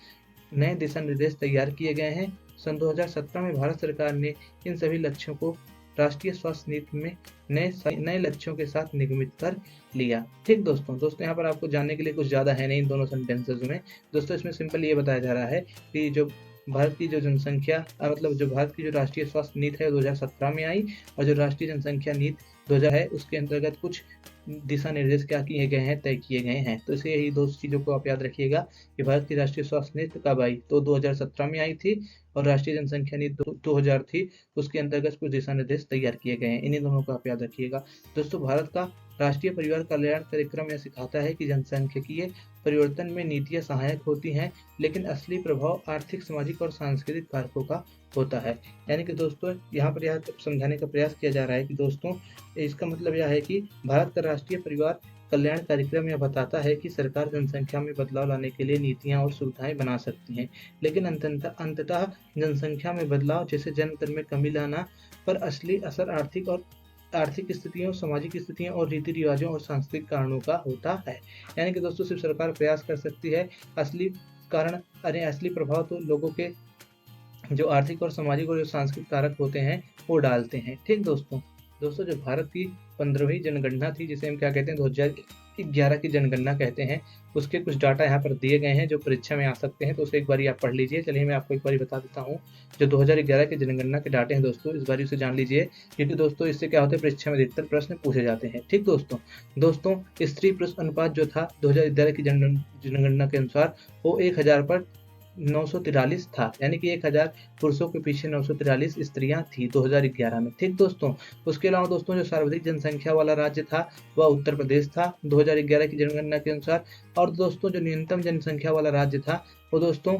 नए दिशा निर्देश तैयार किए गए हैं। सन 2017 में भारत सरकार ने इन सभी लक्ष्यों को राष्ट्रीय स्वास्थ्य नीति में नए लक्ष्यों के साथ निगमित कर लिया। ठीक दोस्तों यहाँ पर आपको जानने के लिए कुछ ज़्यादा है नहीं इन दोनों सेंटेंसेस में। दोस्तों इसमें सिंपल ये बताया जा रहा है कि जो भारत की जो जनसंख्या मतलब जो भारत की जो राष्ट्रीय स्वास्थ्य नीति है 2017 में आई और जो राष्ट्रीय जनसंख्या नीति 2000 है उसके अंतर्गत कुछ दिशा निर्देश क्या किए गए हैं, तय किए गए हैं। तो इसे यही दो चीज़ों को आप याद रखिएगा कि भारत की राष्ट्रीय स्वास्थ्य नीति कब आई, तो 2017 में आई थी और राष्ट्रीय जनसंख्या नीति 2000 थी, उसके अंतर्गत कुछ दिशा निर्देश तैयार किए गए हैं। इन्हीं दोनों को आप याद रखिएगा। दोस्तों भारत का राष्ट्रीय परिवार कल्याण कार्यक्रम यह सिखाता है कि जनसांख्यिकीय परिवर्तन में नीतियां सहायक होती हैं, लेकिन असली प्रभाव आर्थिक, सामाजिक और सांस्कृतिक कारकों का होता है। यानी कि दोस्तों यहाँ पर यह समझाने का प्रयास किया जा रहा है कि दोस्तों इसका मतलब यह है कि भारत का राष्ट्रीय परिवार कल्याण कार्यक्रम यह बताता है कि सरकार जनसंख्या में बदलाव लाने के लिए नीतियां और सुविधाएं बना सकती हैं, लेकिन अंततः जनसंख्या में बदलाव जैसे जन्म दर में कमी लाना पर असली असर आर्थिक स्थितियों, सामाजिक स्थितियों और रीति रिवाजों और सांस्कृतिक कारणों का होता है। यानी कि दोस्तों सिर्फ सरकार प्रयास कर सकती है, असली कारण असली प्रभाव तो लोगों के जो आर्थिक और सामाजिक और जो सांस्कृतिक कारक होते हैं वो डालते हैं। ठीक दोस्तों, जो भारत की 15वीं जनगणना थी, जिसे हम क्या कहते हैं 2011 की जनगणना कहते हैं, उसके कुछ डाटा यहाँ पर दिए गए हैं जो परीक्षा में आ सकते हैं, तो उसे एक बार आप पढ़ लीजिए। चलिए मैं आपको एक बार बता देता हूँ जो 2011 की जनगणना के डाटे हैं दोस्तों, इस बार उसे जान लीजिए, क्योंकि दोस्तों इससे क्या होता है परीक्षा में अधिकतर प्रश्न पूछे जाते हैं। ठीक दोस्तों स्त्री पुरुष अनुपात जो था 2011 की जनगणना के अनुसार वो 1000 पर 943 था, यानी कि 1000 पुरुषों के पीछे 943 स्त्रियां थी 2011 में। ठीक दोस्तों, उसके अलावा दोस्तों जो सर्वाधिक जनसंख्या वाला राज्य था वह उत्तर प्रदेश था 2011 की जनगणना के अनुसार, और दोस्तों जो न्यूनतम जनसंख्या वाला राज्य था वो दोस्तों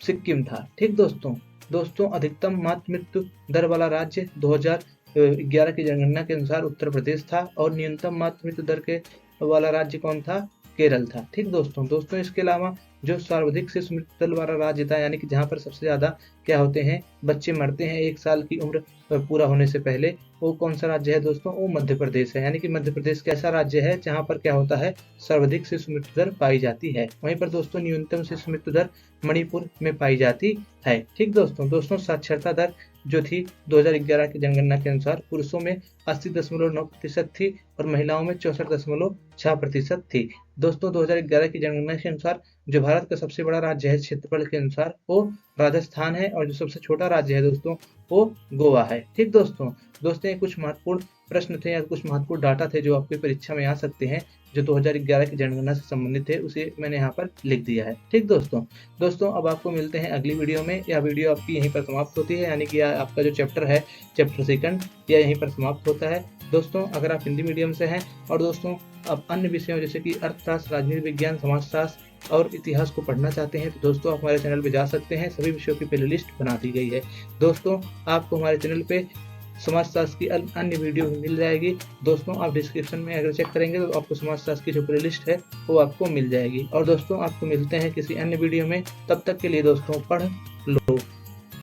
सिक्किम था। ठीक दोस्तों अधिकतम मातृ मृत्यु दर वाला राज्य 2011 की जनगणना के अनुसार उत्तर प्रदेश था, और न्यूनतम मातृ मृत्यु दर के वाला राज्य कौन था? केरल था। ठीक दोस्तों इसके अलावा जो सर्वाधिक शिशु मृत्यु दर वाला राज्य था, यानी कि जहाँ पर सबसे ज्यादा क्या होते हैं बच्चे मरते हैं 1 साल की उम्र पूरा होने से पहले, वो कौन सा राज्य है दोस्तों? वो मध्य प्रदेश है। यानी कि मध्य प्रदेश कैसा राज्य है जहाँ पर क्या होता है सर्वाधिक शिशु मृत्यु दर पाई जाती है। वहीं पर दोस्तों न्यूनतम शिशु मृत्यु दर मणिपुर में पाई जाती है। ठीक दोस्तों साक्षरता दर जो थी 2011 की जनगणना के अनुसार पुरुषों में 80.9% थी और महिलाओं में 64.6% थी। दोस्तों 2011 की जनगणना के अनुसार जो भारत का सबसे बड़ा राज्य है क्षेत्रफल के अनुसार वो राजस्थान है, और जो सबसे छोटा राज्य है दोस्तों वो गोवा है। ठीक दोस्तों ये कुछ महत्वपूर्ण प्रश्न थे या कुछ महत्वपूर्ण डाटा थे जो आपकी परीक्षा में आ सकते हैं, जो 2011 की जनगणना से संबंधित है, उसे मैंने यहाँ पर लिख दिया है। ठीक दोस्तों अब आपको मिलते हैं अगली वीडियो में। यह वीडियो आपकी यहीं पर समाप्त होती है, यानी कि आपका जो चैप्टर है चैप्टर 2 यह यहीं पर समाप्त होता है। दोस्तों अगर आप हिंदी मीडियम से हैं और दोस्तों आप अन्य विषयों जैसे कि अर्थशास्त्र, राजनीति विज्ञान, समाजशास्त्र और इतिहास को पढ़ना चाहते हैं तो दोस्तों आप हमारे चैनल पे जा सकते हैं। सभी विषयों की प्ले लिस्ट बना दी गई है। दोस्तों आपको हमारे चैनल पे समाजशास्त्र की अन्य वीडियो मिल जाएगी। दोस्तों आप डिस्क्रिप्शन में अगर चेक करेंगे तो आपको समाजशास्त्र की जो प्ले लिस्ट है वो आपको मिल जाएगी। और दोस्तों आपको मिलते हैं किसी अन्य वीडियो में, तब तक के लिए दोस्तों पढ़ लो।